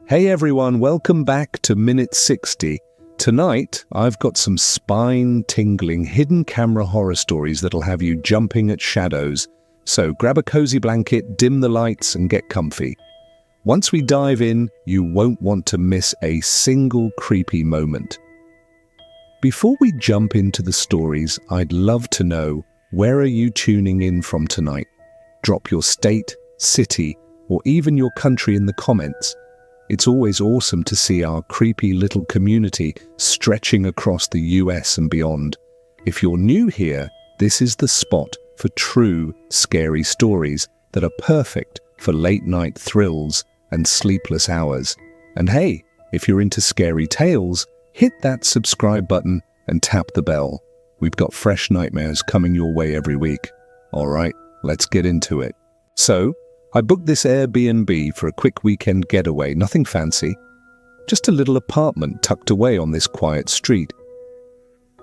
Hey everyone, welcome back to Minute 60. Tonight, I've got some spine-tingling hidden camera horror stories that'll have you jumping at shadows. So grab a cozy blanket, dim the lights, and get comfy. Once we dive in, you won't want to miss a single creepy moment. Before we jump into the stories, I'd love to know, where are you tuning in from tonight? Drop your state, city, or even your country in the comments. It's always awesome to see our creepy little community stretching across the US and beyond. If you're new here, this is the spot for true scary stories that are perfect for late-night thrills and sleepless hours. And hey, if you're into scary tales, hit that subscribe button and tap the bell. We've got fresh nightmares coming your way every week. All right, let's get into it. So, I booked this Airbnb for a quick weekend getaway, nothing fancy, just a little apartment tucked away on this quiet street.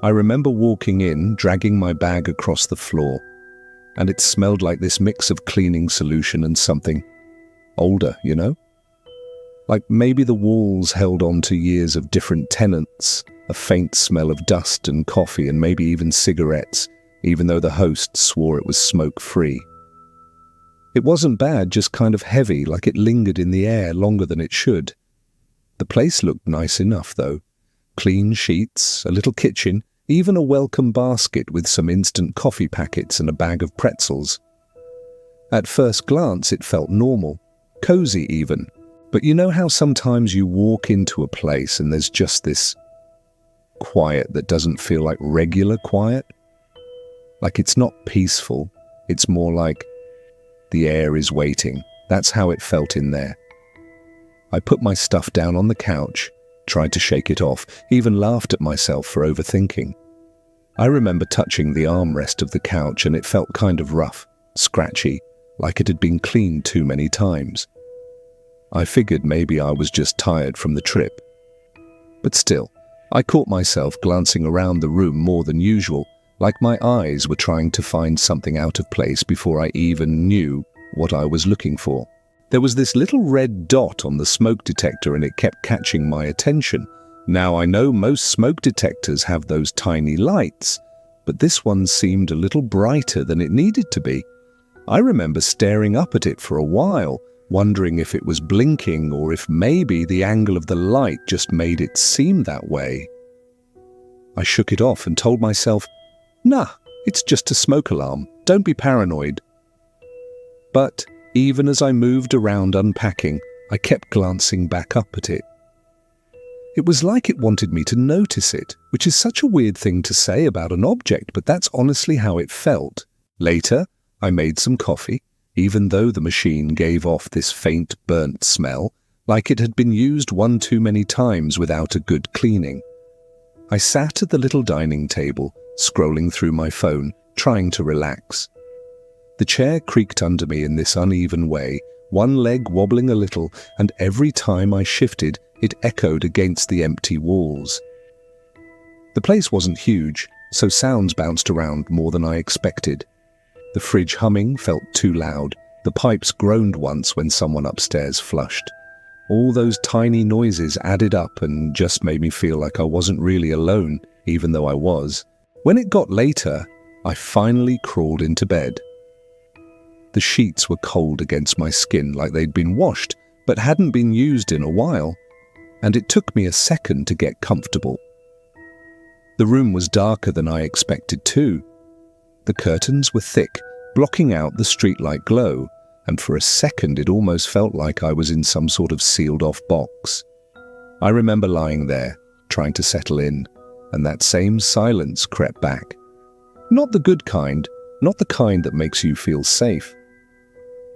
I remember walking in, dragging my bag across the floor, and it smelled like this mix of cleaning solution and something older, you know? Like maybe the walls held on to years of different tenants, a faint smell of dust and coffee and maybe even cigarettes, even though the host swore it was smoke-free. It wasn't bad, just kind of heavy, like it lingered in the air longer than it should. The place looked nice enough, though. Clean sheets, a little kitchen, even a welcome basket with some instant coffee packets and a bag of pretzels. At first glance, it felt normal, cozy even. But you know how sometimes you walk into a place and there's just this quiet that doesn't feel like regular quiet? Like it's not peaceful, it's more like the air is waiting. That's how it felt in there. I put my stuff down on the couch, tried to shake it off, even laughed at myself for overthinking. I remember touching the armrest of the couch and it felt kind of rough, scratchy, like it had been cleaned too many times. I figured maybe I was just tired from the trip. But still, I caught myself glancing around the room more than usual, like my eyes were trying to find something out of place before I even knew what I was looking for. There was this little red dot on the smoke detector and it kept catching my attention. Now I know most smoke detectors have those tiny lights, but this one seemed a little brighter than it needed to be. I remember staring up at it for a while, wondering if it was blinking or if maybe the angle of the light just made it seem that way. I shook it off and told myself, "Nah, it's just a smoke alarm. Don't be paranoid." But even as I moved around unpacking, I kept glancing back up at it. It was like it wanted me to notice it, which is such a weird thing to say about an object, but that's honestly how it felt. Later, I made some coffee, even though the machine gave off this faint burnt smell, like it had been used one too many times without a good cleaning. I sat at the little dining table, scrolling through my phone, trying to relax. The chair creaked under me in this uneven way, one leg wobbling a little, and every time I shifted, it echoed against the empty walls. The place wasn't huge, so sounds bounced around more than I expected. The fridge humming felt too loud. The pipes groaned once when someone upstairs flushed. All those tiny noises added up and just made me feel like I wasn't really alone, even though I was. When it got later, I finally crawled into bed. The sheets were cold against my skin like they'd been washed, but hadn't been used in a while, and it took me a second to get comfortable. The room was darker than I expected too. The curtains were thick, blocking out the streetlight glow, and for a second it almost felt like I was in some sort of sealed-off box. I remember lying there, trying to settle in, and that same silence crept back. Not the good kind, not the kind that makes you feel safe.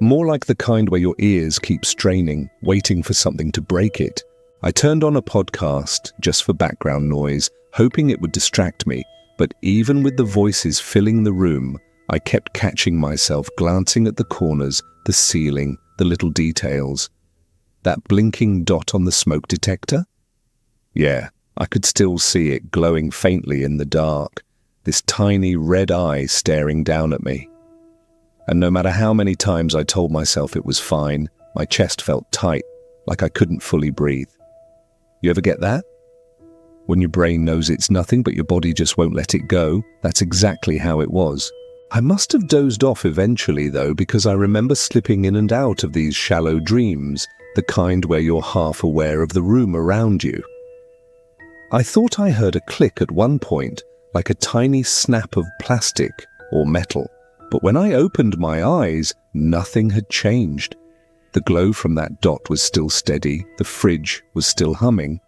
More like the kind where your ears keep straining, waiting for something to break it. I turned on a podcast just for background noise, hoping it would distract me, but even with the voices filling the room, I kept catching myself glancing at the corners, the ceiling, the little details. That blinking dot on the smoke detector? Yeah, I could still see it glowing faintly in the dark, this tiny red eye staring down at me. And no matter how many times I told myself it was fine, my chest felt tight, like I couldn't fully breathe. You ever get that? When your brain knows it's nothing but your body just won't let it go, that's exactly how it was. I must have dozed off eventually though, because I remember slipping in and out of these shallow dreams, the kind where you're half aware of the room around you. I thought I heard a click at one point, like a tiny snap of plastic or metal, but when I opened my eyes, nothing had changed. The glow from that dot was still steady, the fridge was still humming.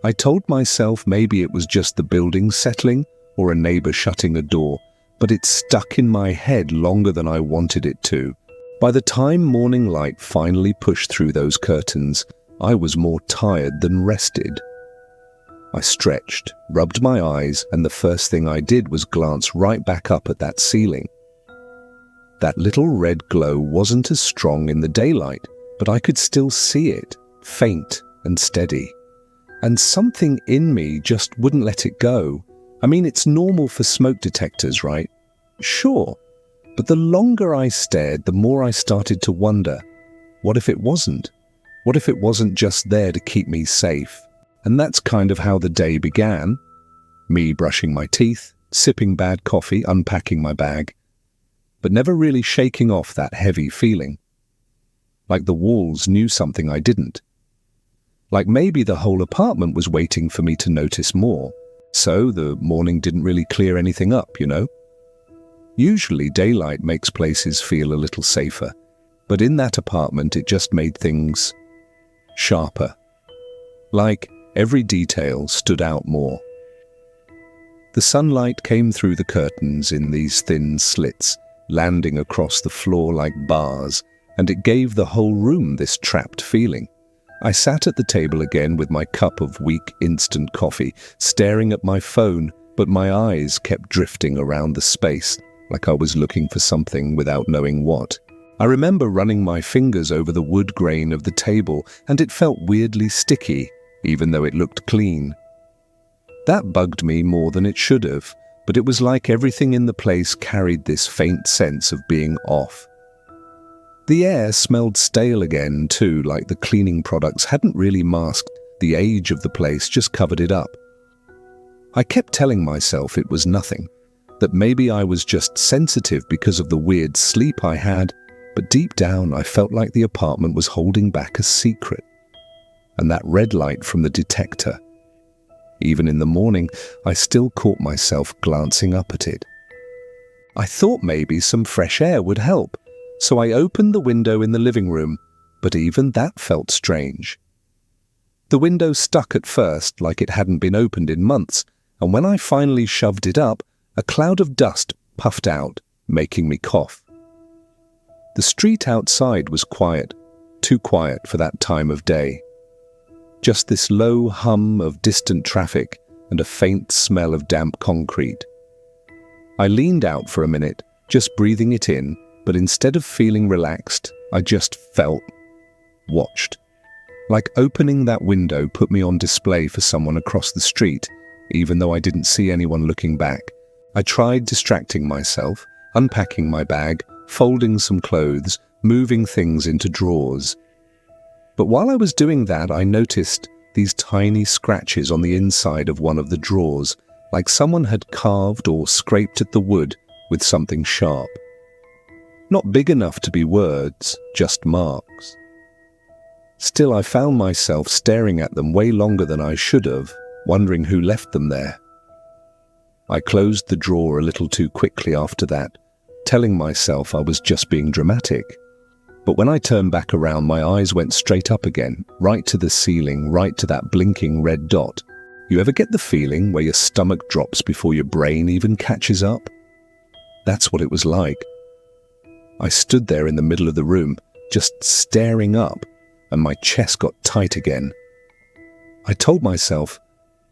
I told myself maybe it was just the building settling or a neighbor shutting a door, but it stuck in my head longer than I wanted it to. By the time morning light finally pushed through those curtains, I was more tired than rested. I stretched, rubbed my eyes, and the first thing I did was glance right back up at that ceiling. That little red glow wasn't as strong in the daylight, but I could still see it, faint and steady. And something in me just wouldn't let it go. I mean, it's normal for smoke detectors, right? Sure. But the longer I stared, the more I started to wonder, what if it wasn't? What if it wasn't just there to keep me safe? And that's kind of how the day began. Me brushing my teeth, sipping bad coffee, unpacking my bag, but never really shaking off that heavy feeling. Like the walls knew something I didn't. Like maybe the whole apartment was waiting for me to notice more. So the morning didn't really clear anything up, you know? Usually daylight makes places feel a little safer, but in that apartment it just made things sharper. Like every detail stood out more. The sunlight came through the curtains in these thin slits, landing across the floor like bars, and it gave the whole room this trapped feeling. I sat at the table again with my cup of weak instant coffee, staring at my phone, but my eyes kept drifting around the space, like I was looking for something without knowing what. I remember running my fingers over the wood grain of the table, and it felt weirdly sticky, even though it looked clean. That bugged me more than it should have, but it was like everything in the place carried this faint sense of being off. The air smelled stale again, too, like the cleaning products hadn't really masked the age of the place, just covered it up. I kept telling myself it was nothing, that maybe I was just sensitive because of the weird sleep I had, but deep down I felt like the apartment was holding back a secret. And that red light from the detector. Even in the morning, I still caught myself glancing up at it. I thought maybe some fresh air would help, so I opened the window in the living room, but even that felt strange. The window stuck at first like it hadn't been opened in months, and when I finally shoved it up, a cloud of dust puffed out, making me cough. The street outside was quiet, too quiet for that time of day. Just this low hum of distant traffic and a faint smell of damp concrete. I leaned out for a minute, just breathing it in, but instead of feeling relaxed, I just felt watched. Like opening that window put me on display for someone across the street, even though I didn't see anyone looking back. I tried distracting myself, unpacking my bag, folding some clothes, moving things into drawers. But while I was doing that, I noticed these tiny scratches on the inside of one of the drawers, like someone had carved or scraped at the wood with something sharp. Not big enough to be words, just marks. Still, I found myself staring at them way longer than I should have, wondering who left them there. I closed the drawer a little too quickly after that, telling myself I was just being dramatic. But when I turned back around, my eyes went straight up again, right to the ceiling, right to that blinking red dot. You ever get the feeling where your stomach drops before your brain even catches up? That's what it was like. I stood there in the middle of the room, just staring up, and my chest got tight again. I told myself,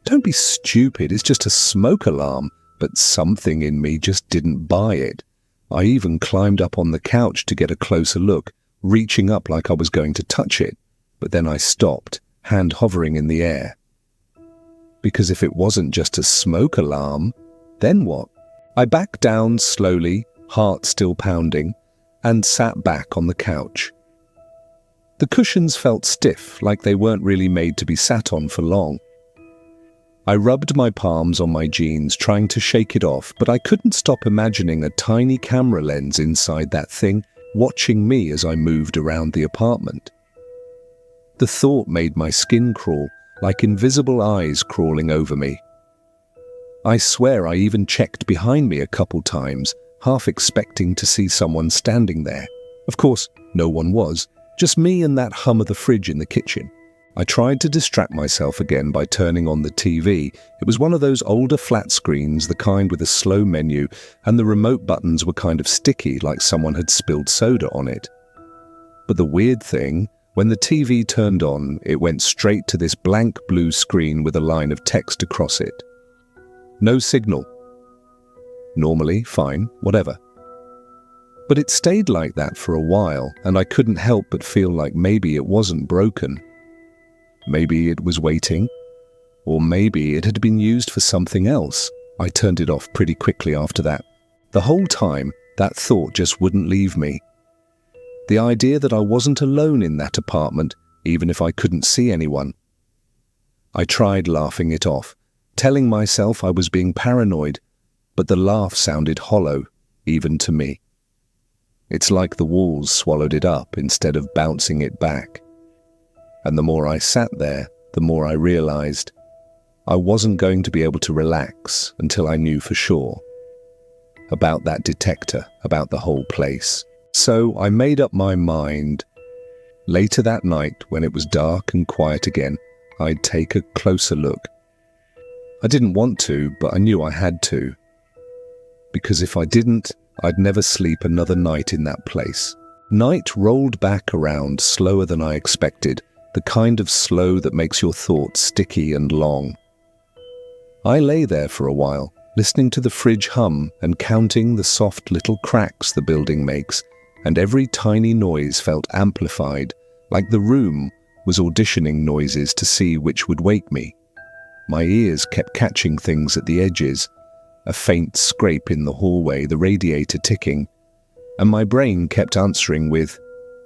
don't be stupid, it's just a smoke alarm, but something in me just didn't buy it. I even climbed up on the couch to get a closer look, reaching up like I was going to touch it, but then I stopped, hand hovering in the air. Because if it wasn't just a smoke alarm, then what? I backed down slowly, heart still pounding, and sat back on the couch. The cushions felt stiff, like they weren't really made to be sat on for long. I rubbed my palms on my jeans, trying to shake it off, but I couldn't stop imagining a tiny camera lens inside that thing, watching me as I moved around the apartment. The thought made my skin crawl, like invisible eyes crawling over me. I swear I even checked behind me a couple times, half expecting to see someone standing there. Of course, no one was, just me and that hum of the fridge in the kitchen. I tried to distract myself again by turning on the TV. It was one of those older flat screens, the kind with a slow menu, and the remote buttons were kind of sticky, like someone had spilled soda on it. But the weird thing, when the TV turned on, it went straight to this blank blue screen with a line of text across it. No signal. Normally, fine, whatever. But it stayed like that for a while, and I couldn't help but feel like maybe it wasn't broken. Maybe it was waiting, or maybe it had been used for something else. I turned it off pretty quickly after that. The whole time, that thought just wouldn't leave me. The idea that I wasn't alone in that apartment, even if I couldn't see anyone. I tried laughing it off, telling myself I was being paranoid, but the laugh sounded hollow, even to me. It's like the walls swallowed it up instead of bouncing it back. And the more I sat there, the more I realized I wasn't going to be able to relax until I knew for sure. About that detector, about the whole place. So I made up my mind. Later that night, when it was dark and quiet again, I'd take a closer look. I didn't want to, but I knew I had to. Because if I didn't, I'd never sleep another night in that place. Night rolled back around slower than I expected, the kind of slow that makes your thoughts sticky and long. I lay there for a while, listening to the fridge hum and counting the soft little cracks the building makes, and every tiny noise felt amplified, like the room was auditioning noises to see which would wake me. My ears kept catching things at the edges, a faint scrape in the hallway, the radiator ticking, and my brain kept answering with,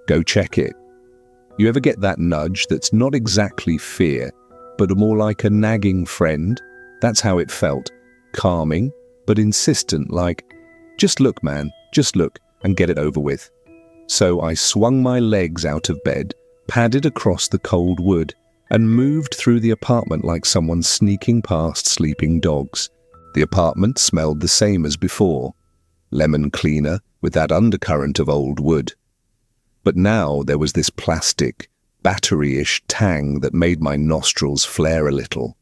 "Go check it." You ever get that nudge that's not exactly fear, but more like a nagging friend? That's how it felt, calming, but insistent, like, "Just look, man, just look, and get it over with." So I swung my legs out of bed, padded across the cold wood, and moved through the apartment like someone sneaking past sleeping dogs. The apartment smelled the same as before, lemon cleaner with that undercurrent of old wood. But now there was this plastic, battery-ish tang that made my nostrils flare a little.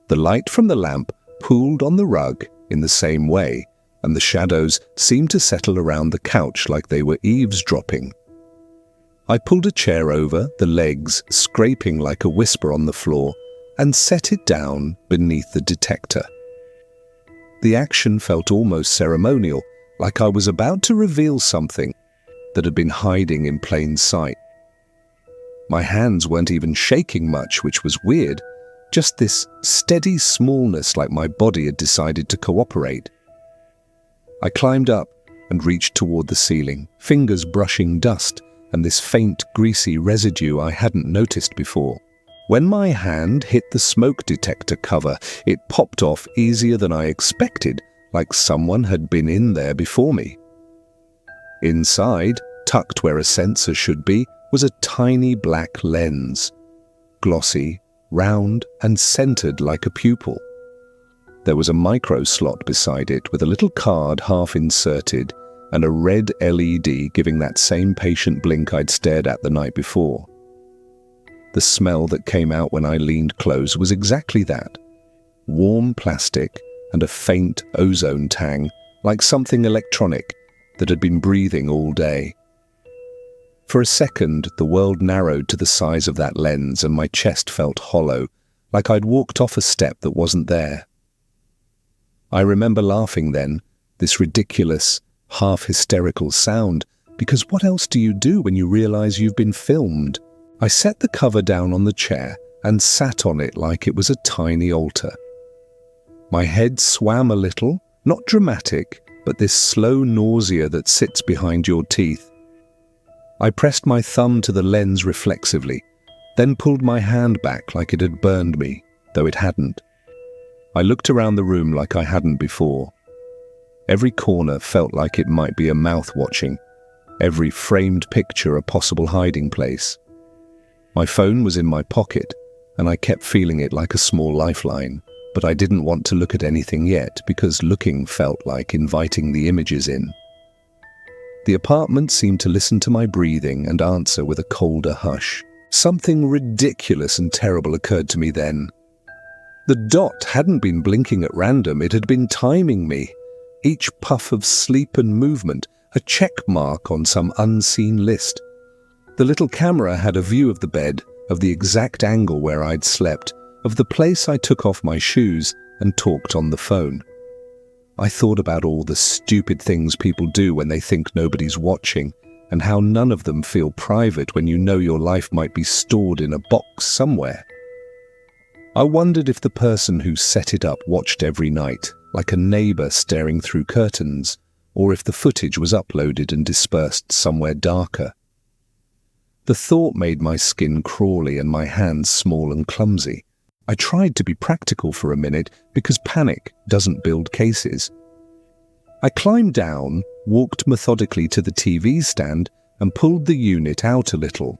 The light from the lamp pooled on the rug in the same way, and the shadows seemed to settle around the couch like they were eavesdropping. I pulled a chair over, the legs scraping like a whisper on the floor, and set it down beneath the detector. The action felt almost ceremonial, like I was about to reveal something that had been hiding in plain sight. My hands weren't even shaking much, which was weird, just this steady smallness like my body had decided to cooperate. I climbed up and reached toward the ceiling, fingers brushing dust and this faint, greasy residue I hadn't noticed before. When my hand hit the smoke detector cover, it popped off easier than I expected, like someone had been in there before me. Inside, tucked where a sensor should be, was a tiny black lens, glossy, round, and centered like a pupil. There was a micro slot beside it with a little card half inserted and a red LED giving that same patient blink I'd stared at the night before. The smell that came out when I leaned close was exactly that. Warm plastic and a faint ozone tang, like something electronic that had been breathing all day. For a second, the world narrowed to the size of that lens and my chest felt hollow, like I'd walked off a step that wasn't there. I remember laughing then, this ridiculous, half-hysterical sound, because what else do you do when you realize you've been filmed? I set the cover down on the chair and sat on it like it was a tiny altar. My head swam a little, not dramatic, but this slow nausea that sits behind your teeth. I pressed my thumb to the lens reflexively, then pulled my hand back like it had burned me, though it hadn't. I looked around the room like I hadn't before. Every corner felt like it might be a mouth watching, every framed picture a possible hiding place. My phone was in my pocket, and I kept feeling it like a small lifeline, but I didn't want to look at anything yet because looking felt like inviting the images in. The apartment seemed to listen to my breathing and answer with a colder hush. Something ridiculous and terrible occurred to me then. The dot hadn't been blinking at random, it had been timing me. Each puff of sleep and movement, a check mark on some unseen list. The little camera had a view of the bed, of the exact angle where I'd slept, of the place I took off my shoes and talked on the phone. I thought about all the stupid things people do when they think nobody's watching, and how none of them feel private when you know your life might be stored in a box somewhere. I wondered if the person who set it up watched every night, like a neighbor staring through curtains, or if the footage was uploaded and dispersed somewhere darker. The thought made my skin crawly and my hands small and clumsy. I tried to be practical for a minute because panic doesn't build cases. I climbed down, walked methodically to the TV stand, and pulled the unit out a little.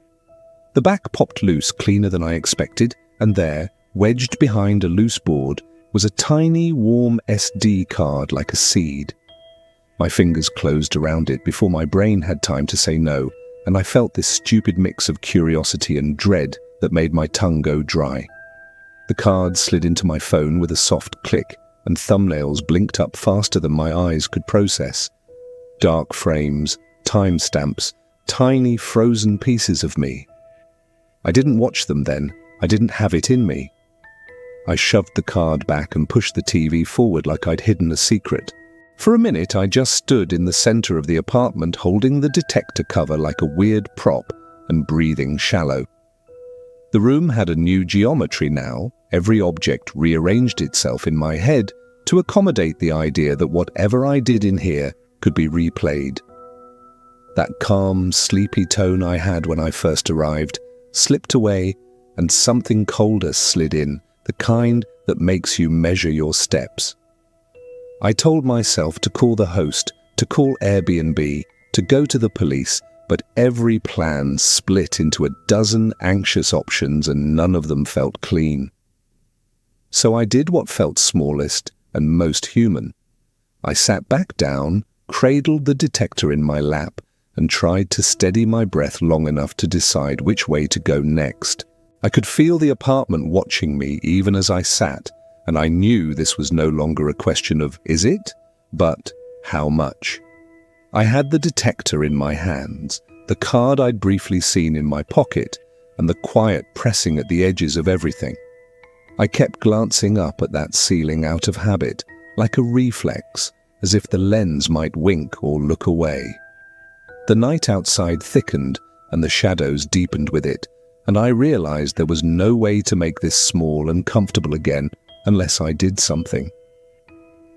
The back popped loose cleaner than I expected, and there, wedged behind a loose board, was a tiny, warm SD card like a seed. My fingers closed around it before my brain had time to say no, and I felt this stupid mix of curiosity and dread that made my tongue go dry. The card slid into my phone with a soft click, and thumbnails blinked up faster than my eyes could process. Dark frames, timestamps, tiny frozen pieces of me. I didn't watch them then. I didn't have it in me. I shoved the card back and pushed the TV forward like I'd hidden a secret. For a minute, I just stood in the center of the apartment holding the detector cover like a weird prop and breathing shallow. The room had a new geometry now. Every object rearranged itself in my head to accommodate the idea that whatever I did in here could be replayed. That calm, sleepy tone I had when I first arrived slipped away, and something colder slid in, the kind that makes you measure your steps. I told myself to call the host, to call Airbnb, to go to the police, but every plan split into a dozen anxious options and none of them felt clean. So I did what felt smallest and most human. I sat back down, cradled the detector in my lap, and tried to steady my breath long enough to decide which way to go next. I could feel the apartment watching me even as I sat, and I knew this was no longer a question of is it, but how much. I had the detector in my hands, the card I'd briefly seen in my pocket, and the quiet pressing at the edges of everything. I kept glancing up at that ceiling out of habit, like a reflex, as if the lens might wink or look away. The night outside thickened, and the shadows deepened with it, and I realized there was no way to make this small and comfortable again unless I did something.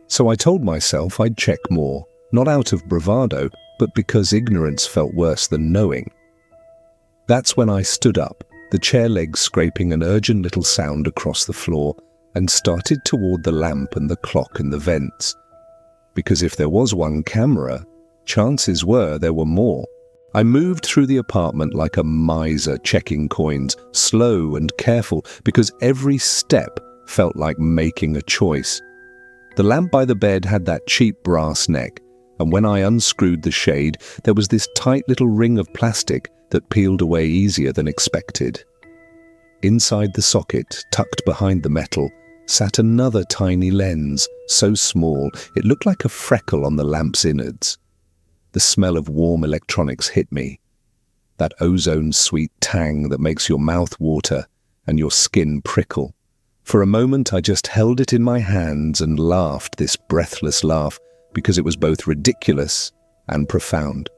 So I told myself I'd check more, not out of bravado, but because ignorance felt worse than knowing. That's when I stood up, the chair legs scraping an urgent little sound across the floor, and started toward the lamp and the clock in the vents. Because if there was one camera, chances were there were more. I moved through the apartment like a miser checking coins, slow and careful, because every step felt like making a choice. The lamp by the bed had that cheap brass neck, and when I unscrewed the shade, there was this tight little ring of plastic that peeled away easier than expected. Inside the socket, tucked behind the metal, sat another tiny lens, so small it looked like a freckle on the lamp's innards. The smell of warm electronics hit me, that ozone-sweet tang that makes your mouth water and your skin prickle. For a moment I just held it in my hands and laughed this breathless laugh because it was both ridiculous and profound.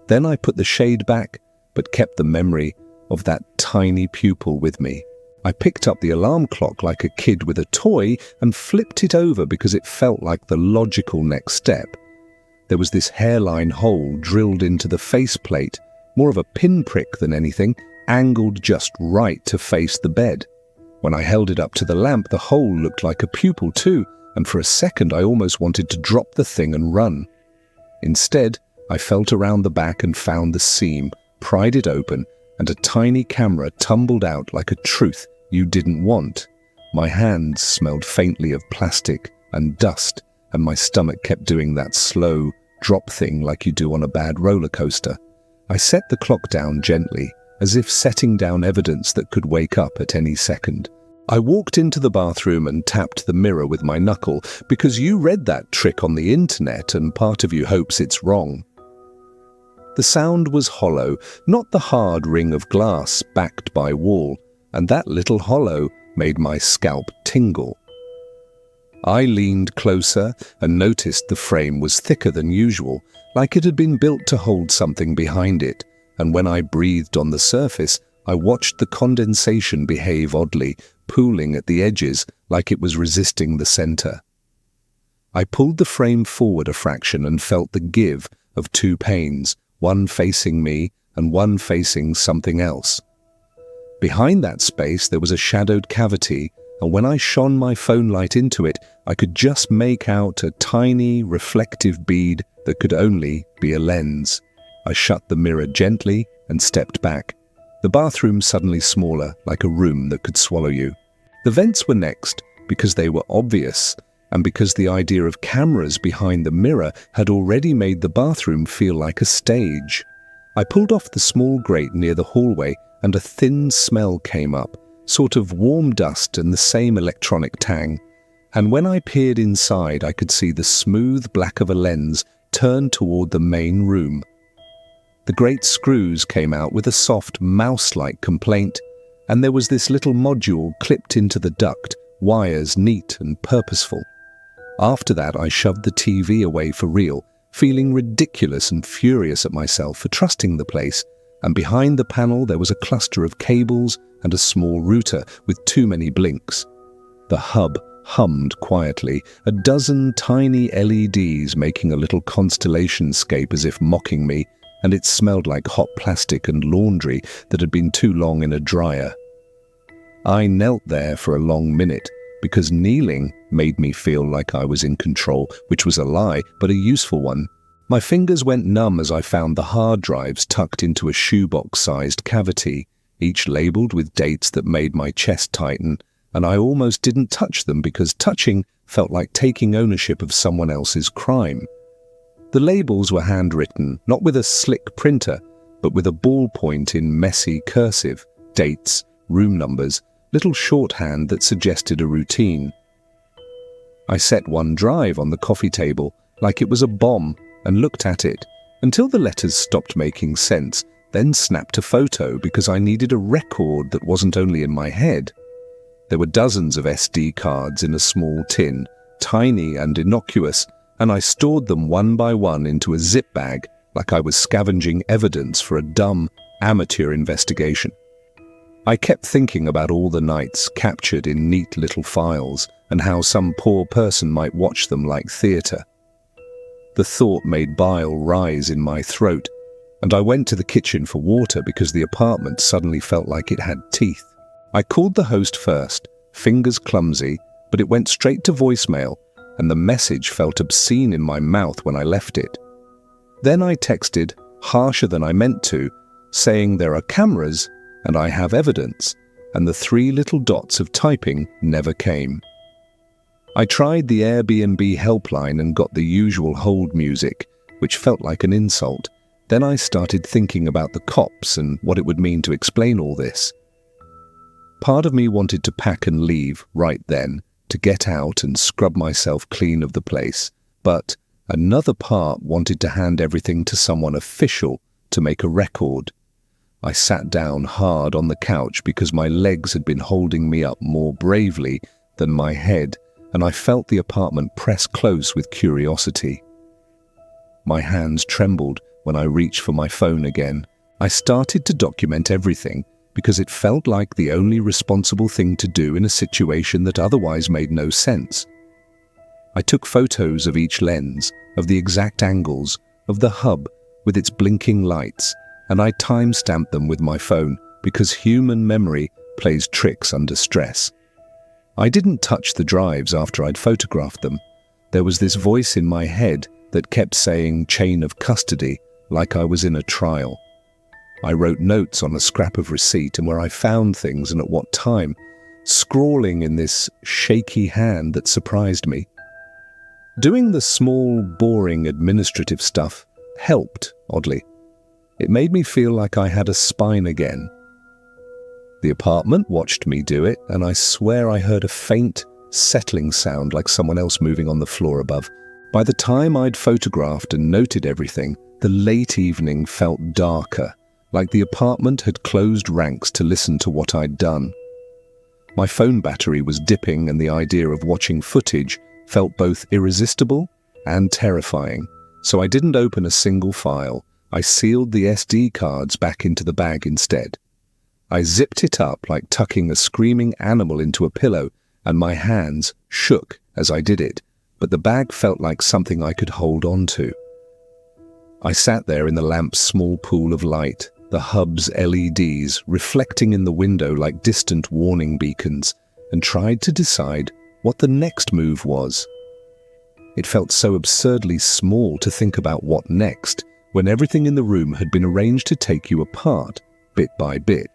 Then I put the shade back, but kept the memory of that tiny pupil with me. I picked up the alarm clock like a kid with a toy and flipped it over because it felt like the logical next step. There was this hairline hole drilled into the faceplate, more of a pinprick than anything, angled just right to face the bed. When I held it up to the lamp, the hole looked like a pupil too, and for a second I almost wanted to drop the thing and run. Instead, I felt around the back and found the seam, pried it open, and a tiny camera tumbled out like a truth you didn't want. My hands smelled faintly of plastic and dust, and my stomach kept doing that slow drop thing like you do on a bad roller coaster. I set the clock down gently, as if setting down evidence that could wake up at any second. I walked into the bathroom and tapped the mirror with my knuckle, because you read that trick on the internet and part of you hopes it's wrong. The sound was hollow, not the hard ring of glass backed by wall, and that little hollow made my scalp tingle. I leaned closer and noticed the frame was thicker than usual, like it had been built to hold something behind it, and when I breathed on the surface, I watched the condensation behave oddly, pooling at the edges like it was resisting the center. I pulled the frame forward a fraction and felt the give of two panes, one facing me and one facing something else. Behind that space there was a shadowed cavity, and when I shone my phone light into it, I could just make out a tiny, reflective bead that could only be a lens. I shut the mirror gently and stepped back. The bathroom suddenly smaller, like a room that could swallow you. The vents were next, because they were obvious, and because the idea of cameras behind the mirror had already made the bathroom feel like a stage. I pulled off the small grate near the hallway, and a thin smell came up, sort of warm dust and the same electronic tang. And when I peered inside, I could see the smooth black of a lens turned toward the main room. The great screws came out with a soft mouse-like complaint, and there was this little module clipped into the duct, wires neat and purposeful. After that, I shoved the TV away for real, feeling ridiculous and furious at myself for trusting the place, and behind the panel there was a cluster of cables and a small router with too many blinks. The hub hummed quietly, a dozen tiny LEDs making a little constellation-scape as if mocking me, and it smelled like hot plastic and laundry that had been too long in a dryer. I knelt there for a long minute, because kneeling made me feel like I was in control, which was a lie, but a useful one. My fingers went numb as I found the hard drives tucked into a shoebox-sized cavity, each labeled with dates that made my chest tighten, and I almost didn't touch them because touching felt like taking ownership of someone else's crime. The labels were handwritten, not with a slick printer, but with a ballpoint in messy cursive, dates, room numbers, little shorthand that suggested a routine. I set one drive on the coffee table like it was a bomb and looked at it until the letters stopped making sense, then snapped a photo because I needed a record that wasn't only in my head. There were dozens of SD cards in a small tin, tiny and innocuous, and I stored them one by one into a zip bag like I was scavenging evidence for a dumb, amateur investigation. I kept thinking about all the nights captured in neat little files and how some poor person might watch them like theatre. The thought made bile rise in my throat, and I went to the kitchen for water because the apartment suddenly felt like it had teeth. I called the host first, fingers clumsy, but it went straight to voicemail, and the message felt obscene in my mouth when I left it. Then I texted, harsher than I meant to, saying there are cameras and I have evidence, and the three little dots of typing never came. I tried the Airbnb helpline and got the usual hold music, which felt like an insult. Then I started thinking about the cops and what it would mean to explain all this. Part of me wanted to pack and leave right then, to get out and scrub myself clean of the place, but another part wanted to hand everything to someone official to make a record. I sat down hard on the couch because my legs had been holding me up more bravely than my head, and I felt the apartment press close with curiosity. My hands trembled when I reached for my phone again. I started to document everything because it felt like the only responsible thing to do in a situation that otherwise made no sense. I took photos of each lens, of the exact angles, of the hub with its blinking lights, and I time-stamped them with my phone because human memory plays tricks under stress. I didn't touch the drives after I'd photographed them. There was this voice in my head that kept saying chain of custody, like I was in a trial. I wrote notes on a scrap of receipt and where I found things and at what time, scrawling in this shaky hand that surprised me. Doing the small, boring administrative stuff helped, oddly. It made me feel like I had a spine again. The apartment watched me do it, and I swear I heard a faint, settling sound like someone else moving on the floor above. By the time I'd photographed and noted everything, the late evening felt darker, like the apartment had closed ranks to listen to what I'd done. My phone battery was dipping, and the idea of watching footage felt both irresistible and terrifying, so I didn't open a single file. I sealed the SD cards back into the bag instead. I zipped it up like tucking a screaming animal into a pillow, and my hands shook as I did it, but the bag felt like something I could hold on to. I sat there in the lamp's small pool of light, the hub's LEDs reflecting in the window like distant warning beacons, and tried to decide what the next move was. It felt so absurdly small to think about what next, when everything in the room had been arranged to take you apart, bit by bit.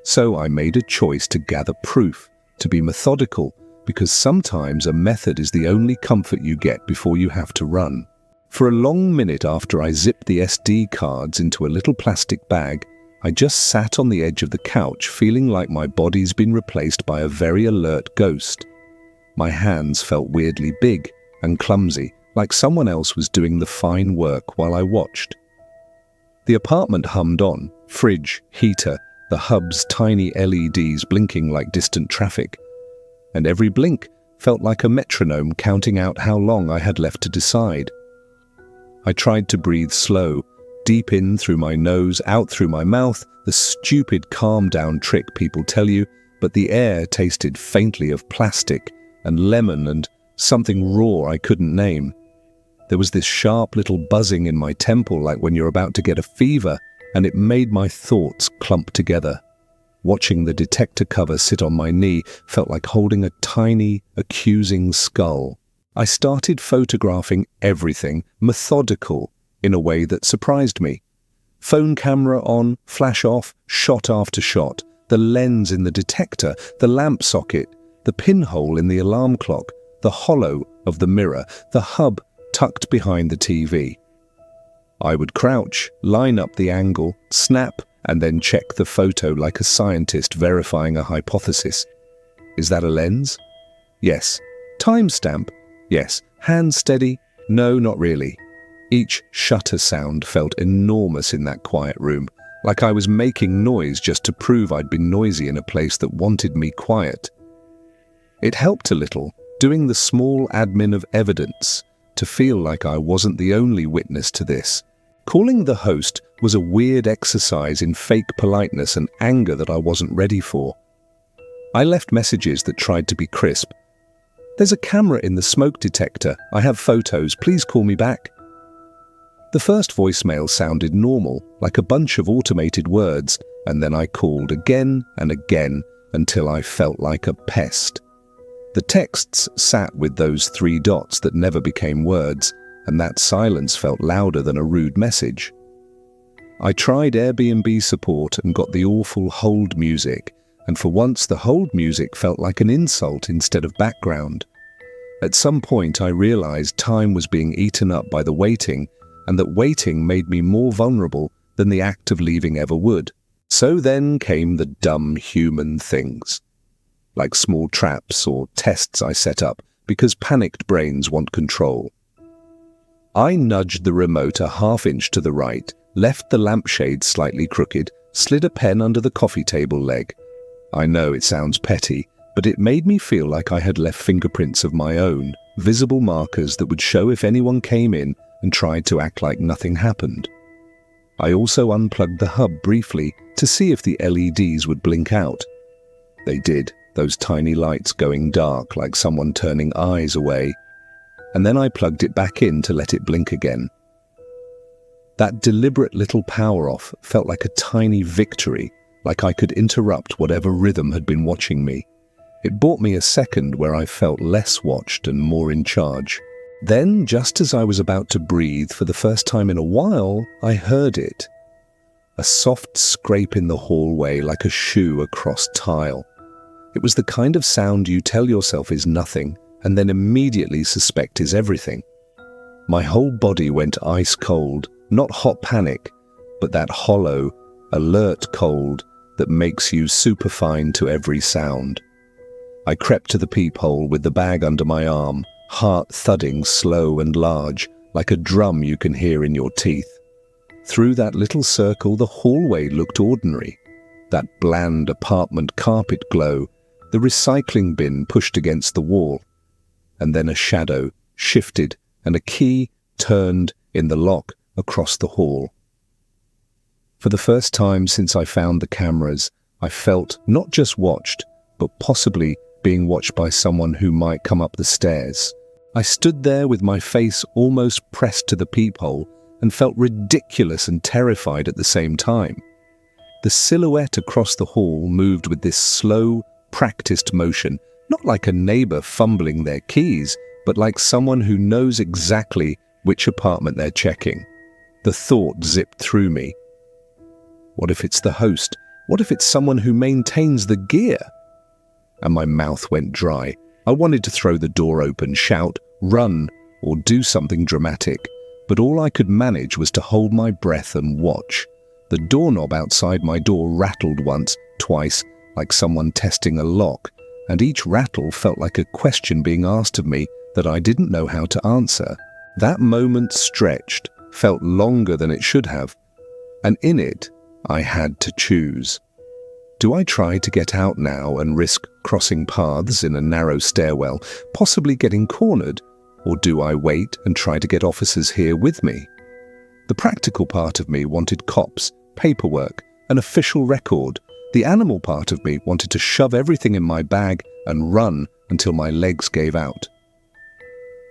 So I made a choice to gather proof, to be methodical, because sometimes a method is the only comfort you get before you have to run. For a long minute after I zipped the SD cards into a little plastic bag, I just sat on the edge of the couch feeling like my body's been replaced by a very alert ghost. My hands felt weirdly big and clumsy, like someone else was doing the fine work while I watched. The apartment hummed on, fridge, heater, the hub's tiny LEDs blinking like distant traffic, and every blink felt like a metronome counting out how long I had left to decide. I tried to breathe slow, deep in through my nose, out through my mouth, the stupid calm-down trick people tell you, but the air tasted faintly of plastic and lemon and something raw I couldn't name. There was this sharp little buzzing in my temple like when you're about to get a fever, and it made my thoughts clump together. Watching the detector cover sit on my knee felt like holding a tiny, accusing skull. I started photographing everything, methodical, in a way that surprised me. Phone camera on, flash off, shot after shot, the lens in the detector, the lamp socket, the pinhole in the alarm clock, the hollow of the mirror, the hub tucked behind the TV. I would crouch, line up the angle, snap, and then check the photo like a scientist verifying a hypothesis. Is that a lens? Yes. Timestamp? Yes. Hand steady? No, not really. Each shutter sound felt enormous in that quiet room, like I was making noise just to prove I'd been noisy in a place that wanted me quiet. It helped a little, doing the small admin of evidence, to feel like I wasn't the only witness to this. Calling the host was a weird exercise in fake politeness and anger that I wasn't ready for. I left messages that tried to be crisp. There's a camera in the smoke detector. I have photos. Please call me back. The first voicemail sounded normal, like a bunch of automated words, and then I called again and again until I felt like a pest. The texts sat with those 3 dots that never became words, and that silence felt louder than a rude message. I tried Airbnb support and got the awful hold music, and for once the hold music felt like an insult instead of background. At some point I realized time was being eaten up by the waiting, and that waiting made me more vulnerable than the act of leaving ever would. So then came the dumb human things, like small traps or tests I set up because panicked brains want control. I nudged the remote a half-inch to the right, left the lampshade slightly crooked, slid a pen under the coffee table leg. I know it sounds petty, but it made me feel like I had left fingerprints of my own, visible markers that would show if anyone came in and tried to act like nothing happened. I also unplugged the hub briefly to see if the LEDs would blink out. They did, those tiny lights going dark like someone turning eyes away. And then I plugged it back in to let it blink again. That deliberate little power off felt like a tiny victory, like I could interrupt whatever rhythm had been watching me. It bought me a second where I felt less watched and more in charge. Then, just as I was about to breathe for the first time in a while, I heard it. A soft scrape in the hallway like a shoe across tile. It was the kind of sound you tell yourself is nothing and then immediately suspect is everything. My whole body went ice cold, not hot panic, but that hollow, alert cold that makes you superfine to every sound. I crept to the peephole with the bag under my arm, heart thudding slow and large, like a drum you can hear in your teeth. Through that little circle, the hallway looked ordinary. That bland apartment carpet glow, the recycling bin pushed against the wall. And then a shadow shifted and a key turned in the lock across the hall. For the first time since I found the cameras, I felt not just watched, but possibly being watched by someone who might come up the stairs. I stood there with my face almost pressed to the peephole and felt ridiculous and terrified at the same time. The silhouette across the hall moved with this slow, practiced motion, not like a neighbor fumbling their keys, but like someone who knows exactly which apartment they're checking. The thought zipped through me. What if it's the host? What if it's someone who maintains the gear? And my mouth went dry. I wanted to throw the door open, shout, run, or do something dramatic, but all I could manage was to hold my breath and watch. The doorknob outside my door rattled once, twice, like someone testing a lock, and each rattle felt like a question being asked of me that I didn't know how to answer. That moment stretched, felt longer than it should have, and in it, I had to choose. Do I try to get out now and risk crossing paths in a narrow stairwell, possibly getting cornered, or do I wait and try to get officers here with me? The practical part of me wanted cops, paperwork, an official record. The animal part of me wanted to shove everything in my bag and run until my legs gave out.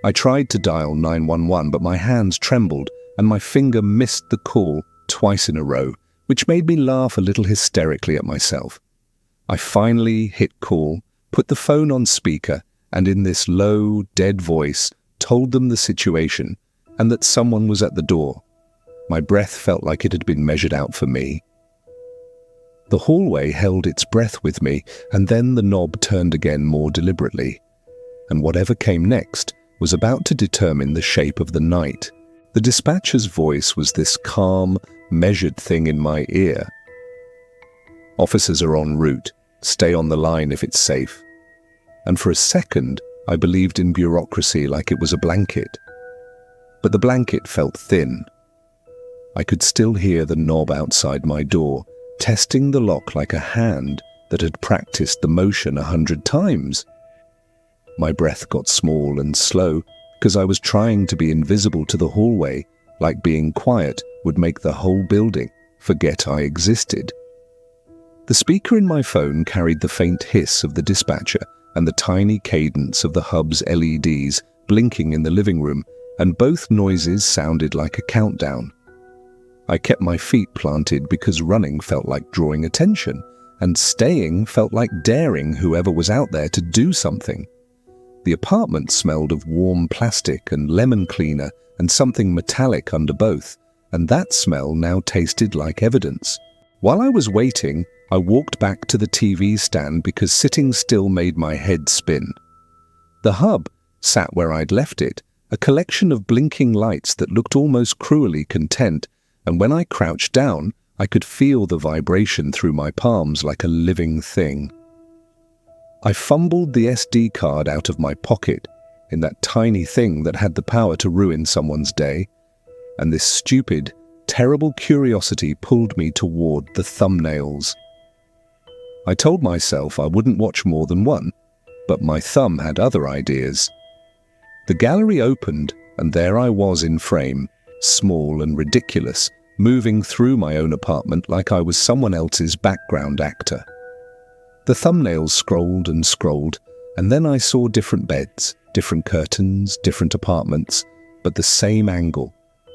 I tried to dial 911, but my hands trembled and my finger missed the call twice in a row, which made me laugh a little hysterically at myself. I finally hit call, put the phone on speaker, and in this low, dead voice, told them the situation and that someone was at the door. My breath felt like it had been measured out for me. The hallway held its breath with me, and then the knob turned again more deliberately. And whatever came next was about to determine the shape of the night. The dispatcher's voice was this calm, measured thing in my ear. Officers are en route. Stay on the line if it's safe. And for a second, I believed in bureaucracy like it was a blanket. But the blanket felt thin. I could still hear the knob outside my door, testing the lock like a hand that had practiced the motion 100 times. My breath got small and slow because I was trying to be invisible to the hallway, like being quiet would make the whole building forget I existed. The speaker in my phone carried the faint hiss of the dispatcher and the tiny cadence of the hub's LEDs blinking in the living room, and both noises sounded like a countdown. I kept my feet planted because running felt like drawing attention, and staying felt like daring whoever was out there to do something. The apartment smelled of warm plastic and lemon cleaner and something metallic under both, and that smell now tasted like evidence. While I was waiting, I walked back to the TV stand because sitting still made my head spin. The hub sat where I'd left it, a collection of blinking lights that looked almost cruelly content, and when I crouched down, I could feel the vibration through my palms like a living thing. I fumbled the SD card out of my pocket, in that tiny thing that had the power to ruin someone's day, and this stupid, terrible curiosity pulled me toward the thumbnails. I told myself I wouldn't watch more than one, but my thumb had other ideas. The gallery opened, and there I was in frame, small and ridiculous, moving through my own apartment like I was someone else's background actor. The thumbnails scrolled and scrolled, and then I saw different beds, different curtains, different apartments, but the same angle,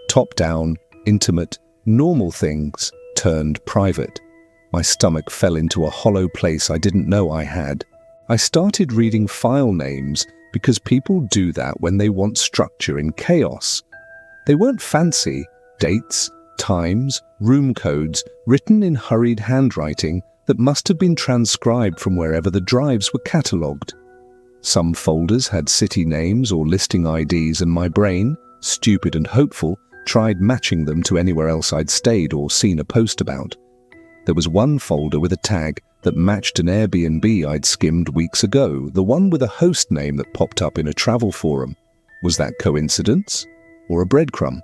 top down, intimate, normal things turned private. My stomach fell into a hollow place I didn't know I had. I started reading file names because people do that when they want structure in chaos. They weren't fancy: dates, times, room codes, written in hurried handwriting that must have been transcribed from wherever the drives were catalogued. Some folders had city names or listing IDs, and my brain, stupid and hopeful, tried matching them to anywhere else I'd stayed or seen a post about. There was one folder with a tag that matched an Airbnb I'd skimmed weeks ago, the one with a host name that popped up in a travel forum. Was that coincidence or a breadcrumb?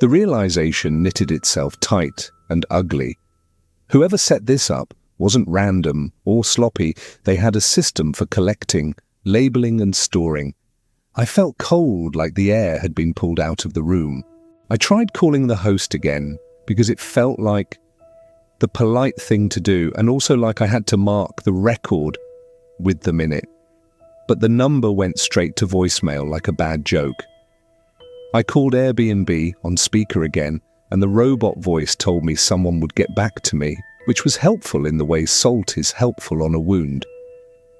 The realization knitted itself tight and ugly. Whoever set this up wasn't random or sloppy. They had a system for collecting, labeling and storing. I felt cold, like the air had been pulled out of the room. I tried calling the host again because it felt like the polite thing to do, and also like I had to mark the record with them in it. But the number went straight to voicemail like a bad joke. I called Airbnb on speaker again, and the robot voice told me someone would get back to me, which was helpful in the way salt is helpful on a wound.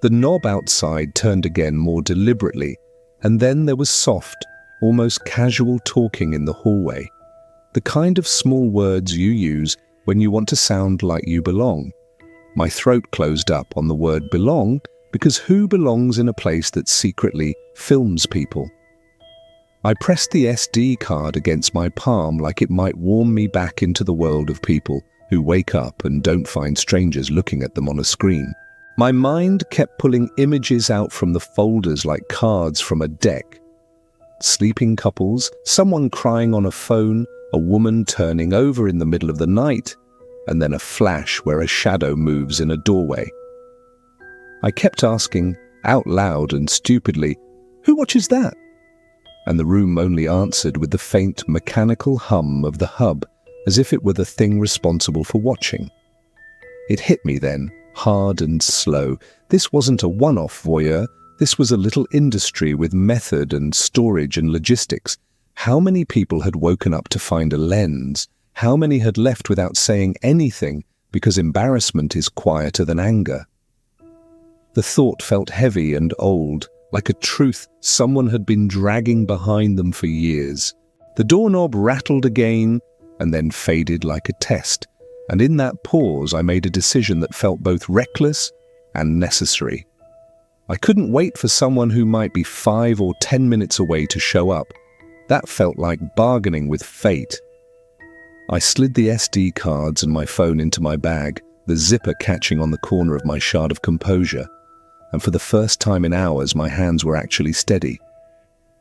The knob outside turned again more deliberately, and then there was soft, almost casual talking in the hallway. The kind of small words you use when you want to sound like you belong. My throat closed up on the word belong, because who belongs in a place that secretly films people? I pressed the SD card against my palm like it might warm me back into the world of people who wake up and don't find strangers looking at them on a screen. My mind kept pulling images out from the folders like cards from a deck. Sleeping couples, someone crying on a phone, a woman turning over in the middle of the night, and then a flash where a shadow moves in a doorway. I kept asking, out loud and stupidly, "Who watches that?" And the room only answered with the faint mechanical hum of the hub, as if it were the thing responsible for watching. It hit me then, hard and slow. This wasn't a one-off voyeur. This was a little industry with method and storage and logistics. How many people had woken up to find a lens? How many had left without saying anything because embarrassment is quieter than anger? The thought felt heavy and old, like a truth someone had been dragging behind them for years. The doorknob rattled again and then faded like a test, and in that pause I made a decision that felt both reckless and necessary. I couldn't wait for someone who might be 5 or 10 minutes away to show up. That felt like bargaining with fate. I slid the SD cards and my phone into my bag, the zipper catching on the corner of my shard of composure, and for the first time in hours my hands were actually steady.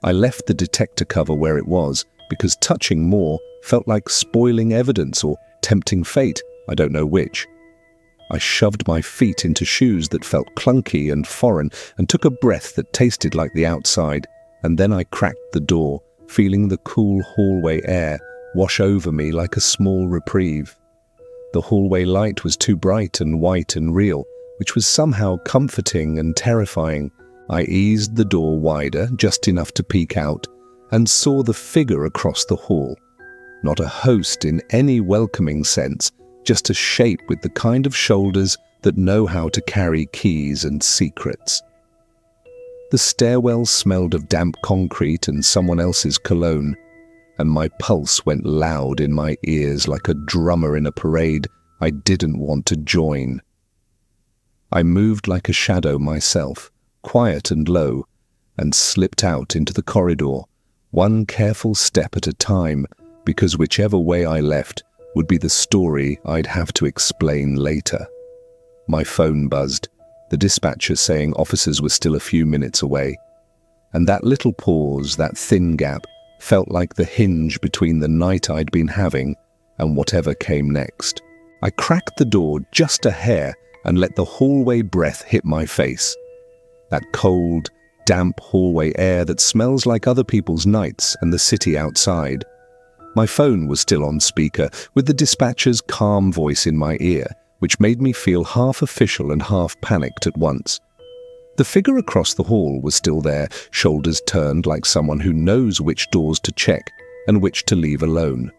I left the detector cover where it was, because touching more felt like spoiling evidence or tempting fate, I don't know which. I shoved my feet into shoes that felt clunky and foreign and took a breath that tasted like the outside, and then I cracked the door, feeling the cool hallway air wash over me like a small reprieve. The hallway light was too bright and white and real, which was somehow comforting and terrifying. I eased the door wider, just enough to peek out, and saw the figure across the hall. Not a host in any welcoming sense, just a shape with the kind of shoulders that know how to carry keys and secrets. The stairwell smelled of damp concrete and someone else's cologne, and my pulse went loud in my ears like a drummer in a parade I didn't want to join. I moved like a shadow myself, quiet and low, and slipped out into the corridor, one careful step at a time, because whichever way I left would be the story I'd have to explain later. My phone buzzed, the dispatcher saying officers were still a few minutes away. And that little pause, that thin gap, felt like the hinge between the night I'd been having and whatever came next. I cracked the door just a hair and let the hallway breath hit my face. That cold, damp hallway air that smells like other people's nights and the city outside. My phone was still on speaker, with the dispatcher's calm voice in my ear, which made me feel half official and half panicked at once. The figure across the hall was still there, shoulders turned like someone who knows which doors to check and which to leave alone.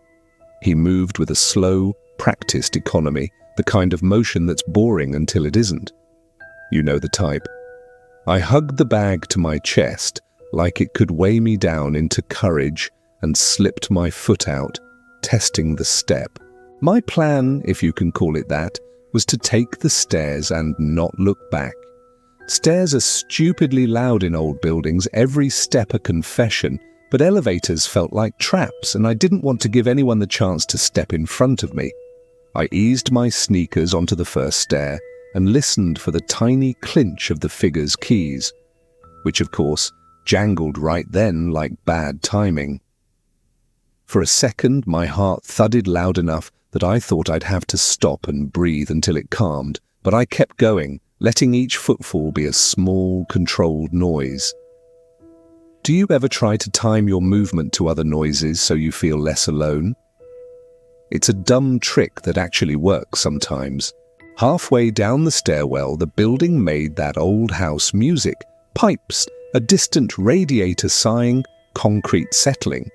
He moved with a slow, practiced economy, the kind of motion that's boring until it isn't. You know the type. I hugged the bag to my chest like it could weigh me down into courage and slipped my foot out, testing the step. My plan, if you can call it that, was to take the stairs and not look back. Stairs are stupidly loud in old buildings, every step a confession, but elevators felt like traps and I didn't want to give anyone the chance to step in front of me. I eased my sneakers onto the first stair and listened for the tiny clinch of the figure's keys, which of course jangled right then like bad timing. For a second, my heart thudded loud enough that I thought I'd have to stop and breathe until it calmed, but I kept going, letting each footfall be a small, controlled noise. Do you ever try to time your movement to other noises so you feel less alone? It's a dumb trick that actually works sometimes. Halfway down the stairwell, the building made that old house music, pipes, a distant radiator sighing, concrete settling.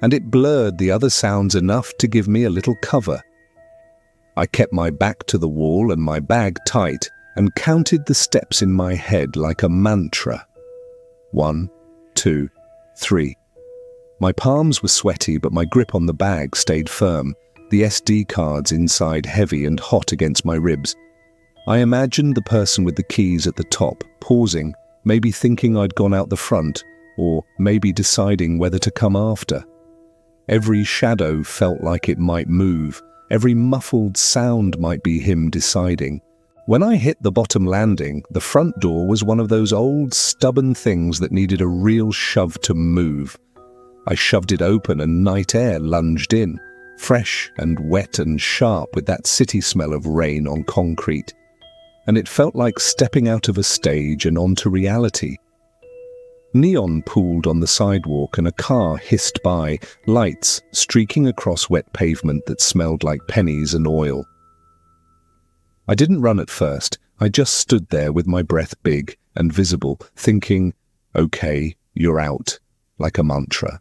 And it blurred the other sounds enough to give me a little cover. I kept my back to the wall and my bag tight and counted the steps in my head like a mantra. 1, 2, 3. My palms were sweaty, but my grip on the bag stayed firm, the SD cards inside heavy and hot against my ribs. I imagined the person with the keys at the top, pausing, maybe thinking I'd gone out the front, or maybe deciding whether to come after. Every shadow felt like it might move. Every muffled sound might be him deciding. When I hit the bottom landing, the front door was one of those old, stubborn things that needed a real shove to move. I shoved it open and night air lunged in, fresh and wet and sharp with that city smell of rain on concrete. And it felt like stepping out of a stage and onto reality. Neon pooled on the sidewalk and a car hissed by, lights streaking across wet pavement that smelled like pennies and oil. I didn't run at first. I just stood there with my breath big and visible, thinking, okay, you're out, like a mantra.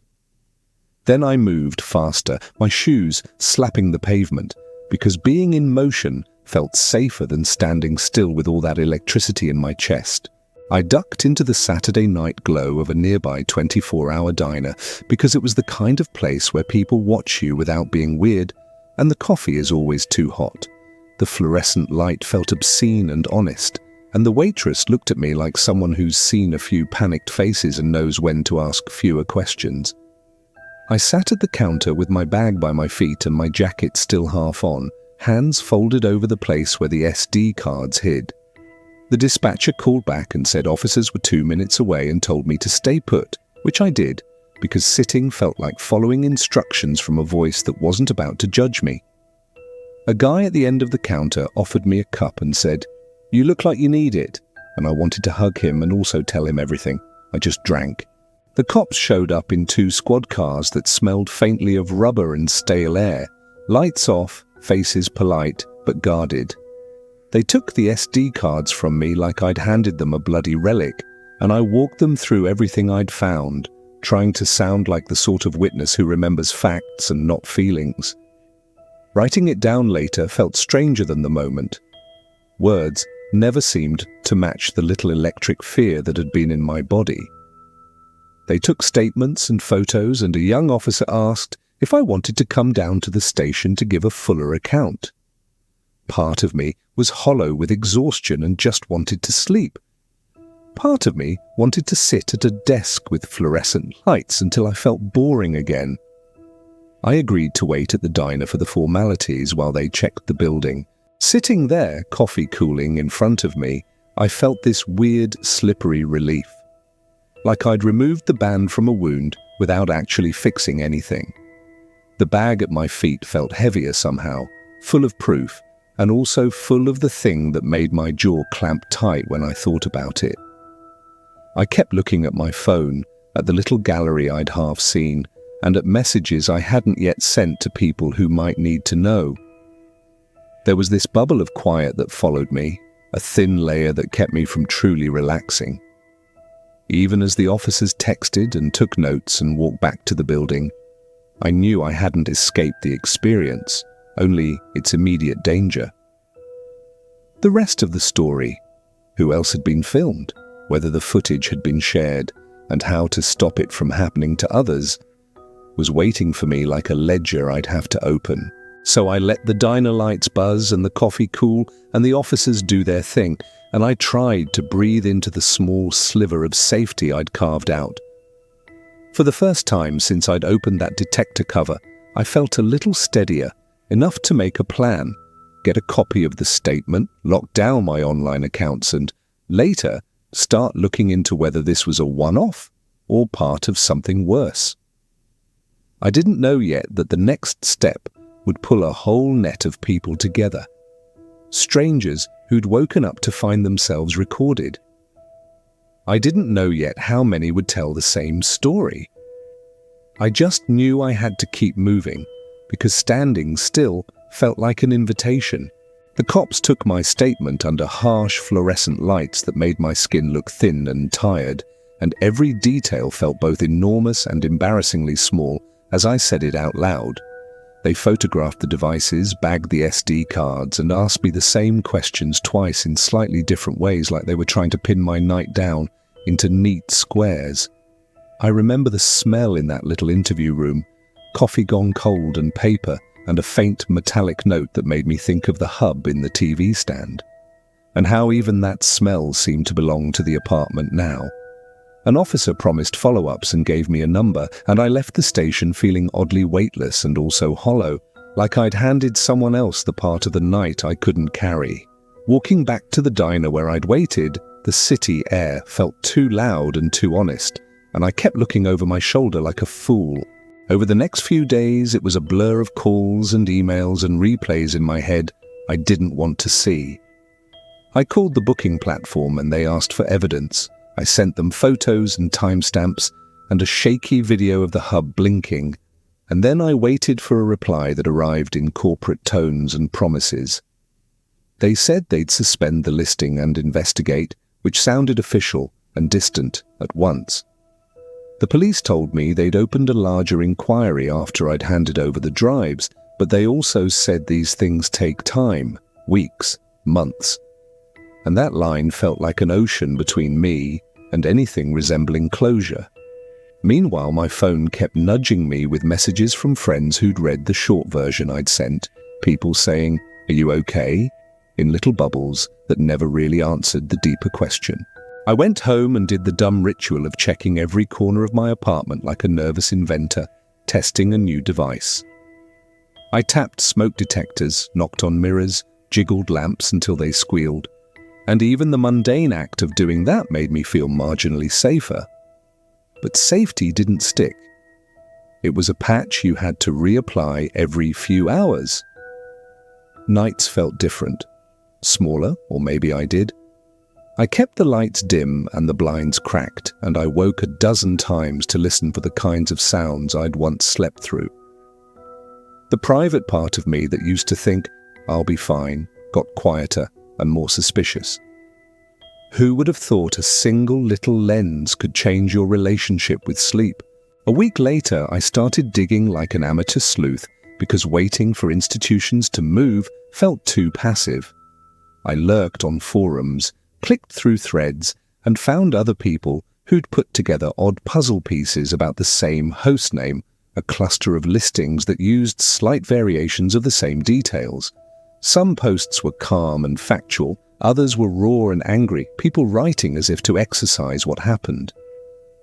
Then I moved faster, my shoes slapping the pavement, because being in motion felt safer than standing still with all that electricity in my chest. I ducked into the Saturday night glow of a nearby 24-hour diner because it was the kind of place where people watch you without being weird, and the coffee is always too hot. The fluorescent light felt obscene and honest, and the waitress looked at me like someone who's seen a few panicked faces and knows when to ask fewer questions. I sat at the counter with my bag by my feet and my jacket still half on, hands folded over the place where the SD cards hid. The dispatcher called back and said officers were 2 minutes away and told me to stay put, which I did, because sitting felt like following instructions from a voice that wasn't about to judge me. A guy at the end of the counter offered me a cup and said, "You look like you need it," and I wanted to hug him and also tell him everything. I just drank. The cops showed up in 2 squad cars that smelled faintly of rubber and stale air, lights off, faces polite, but guarded. They took the SD cards from me like I'd handed them a bloody relic, and I walked them through everything I'd found, trying to sound like the sort of witness who remembers facts and not feelings. Writing it down later felt stranger than the moment. Words never seemed to match the little electric fear that had been in my body. They took statements and photos, and a young officer asked if I wanted to come down to the station to give a fuller account. Part of me was hollow with exhaustion and just wanted to sleep. Part of me wanted to sit at a desk with fluorescent lights until I felt boring again. I agreed to wait at the diner for the formalities while they checked the building. Sitting there, coffee cooling in front of me, I felt this weird, slippery relief. Like I'd removed the band from a wound without actually fixing anything. The bag at my feet felt heavier somehow, full of proof, and also full of the thing that made my jaw clamp tight when I thought about it. I kept looking at my phone, at the little gallery I'd half seen, and at messages I hadn't yet sent to people who might need to know. There was this bubble of quiet that followed me, a thin layer that kept me from truly relaxing. Even as the officers texted and took notes and walked back to the building, I knew I hadn't escaped the experience, only its immediate danger. The rest of the story, who else had been filmed, whether the footage had been shared, and how to stop it from happening to others, was waiting for me like a ledger I'd have to open. So I let the diner lights buzz and the coffee cool and the officers do their thing, and I tried to breathe into the small sliver of safety I'd carved out. For the first time since I'd opened that detector cover, I felt a little steadier, enough to make a plan, get a copy of the statement, lock down my online accounts, and later start looking into whether this was a one-off or part of something worse. I didn't know yet that the next step would pull a whole net of people together. Strangers who'd woken up to find themselves recorded. I didn't know yet how many would tell the same story. I just knew I had to keep moving, because standing still felt like an invitation. The cops took my statement under harsh fluorescent lights that made my skin look thin and tired, and every detail felt both enormous and embarrassingly small as I said it out loud. They photographed the devices, bagged the SD cards, and asked me the same questions twice in slightly different ways, like they were trying to pin my night down into neat squares. I remember the smell in that little interview room, coffee gone cold and paper, and a faint metallic note that made me think of the hub in the TV stand. And how even that smell seemed to belong to the apartment now. An officer promised follow-ups and gave me a number, and I left the station feeling oddly weightless and also hollow, like I'd handed someone else the part of the night I couldn't carry. Walking back to the diner where I'd waited, the city air felt too loud and too honest, and I kept looking over my shoulder like a fool. Over the next few days, it was a blur of calls and emails and replays in my head I didn't want to see. I called the booking platform and they asked for evidence. I sent them photos and timestamps and a shaky video of the hub blinking, and then I waited for a reply that arrived in corporate tones and promises. They said they'd suspend the listing and investigate, which sounded official and distant at once. The police told me they'd opened a larger inquiry after I'd handed over the drives, but they also said these things take time, weeks, months. And that line felt like an ocean between me and anything resembling closure. Meanwhile, my phone kept nudging me with messages from friends who'd read the short version I'd sent, people saying, "Are you okay?" in little bubbles that never really answered the deeper question. I went home and did the dumb ritual of checking every corner of my apartment like a nervous inventor, testing a new device. I tapped smoke detectors, knocked on mirrors, jiggled lamps until they squealed. And even the mundane act of doing that made me feel marginally safer. But safety didn't stick. It was a patch you had to reapply every few hours. Nights felt different. Smaller, or maybe I did. I kept the lights dim and the blinds cracked, and I woke a dozen times to listen for the kinds of sounds I'd once slept through. The private part of me that used to think, "I'll be fine," got quieter and more suspicious. Who would have thought a single little lens could change your relationship with sleep? A week later, I started digging like an amateur sleuth because waiting for institutions to move felt too passive. I lurked on forums, clicked through threads, and found other people who'd put together odd puzzle pieces about the same host name, a cluster of listings that used slight variations of the same details. Some posts were calm and factual, others were raw and angry, people writing as if to exercise what happened.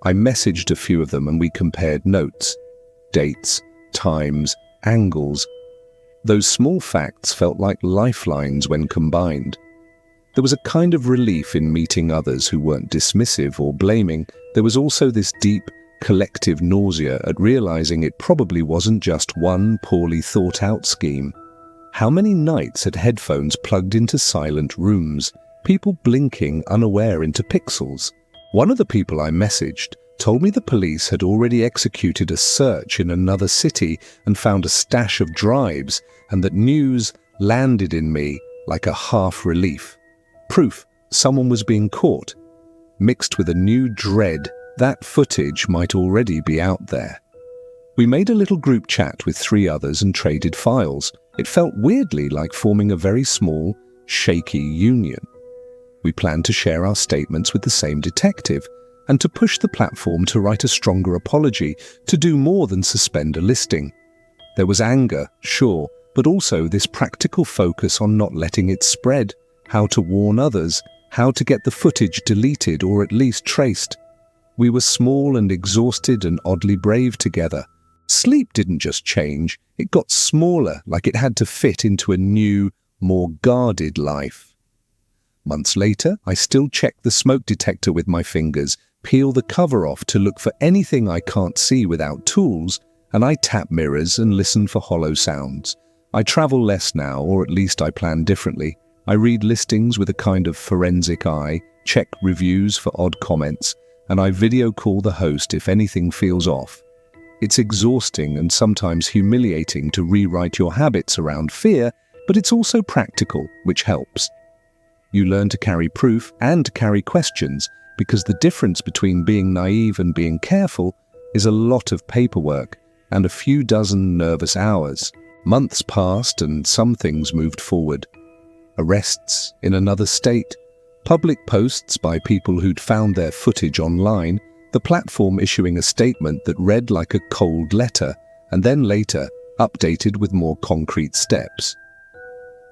I messaged a few of them and we compared notes, dates, times, angles. Those small facts felt like lifelines when combined. There was a kind of relief in meeting others who weren't dismissive or blaming. There was also this deep, collective nausea at realizing it probably wasn't just one poorly thought-out scheme. How many nights had headphones plugged into silent rooms, people blinking unaware into pixels? One of the people I messaged told me the police had already executed a search in another city and found a stash of drives, and that news landed in me like a half relief. Proof someone was being caught, mixed with a new dread that footage might already be out there. We made a little group chat with 3 others and traded files. It felt weirdly like forming a very small, shaky union. We planned to share our statements with the same detective and to push the platform to write a stronger apology, to do more than suspend a listing. There was anger, sure, but also this practical focus on not letting it spread, how to warn others, how to get the footage deleted or at least traced. We were small and exhausted and oddly brave together. Sleep didn't just change, it got smaller, like it had to fit into a new, more guarded life. Months later, I still check the smoke detector with my fingers, peel the cover off to look for anything I can't see without tools, and I tap mirrors and listen for hollow sounds. I travel less now, or at least I plan differently. I read listings with a kind of forensic eye, check reviews for odd comments, and I video call the host if anything feels off. It's exhausting and sometimes humiliating to rewrite your habits around fear, but it's also practical, which helps. You learn to carry proof and to carry questions, because the difference between being naive and being careful is a lot of paperwork and a few dozen nervous hours. Months passed and some things moved forward. Arrests in another state, public posts by people who'd found their footage online, the platform issuing a statement that read like a cold letter, and then later updated with more concrete steps.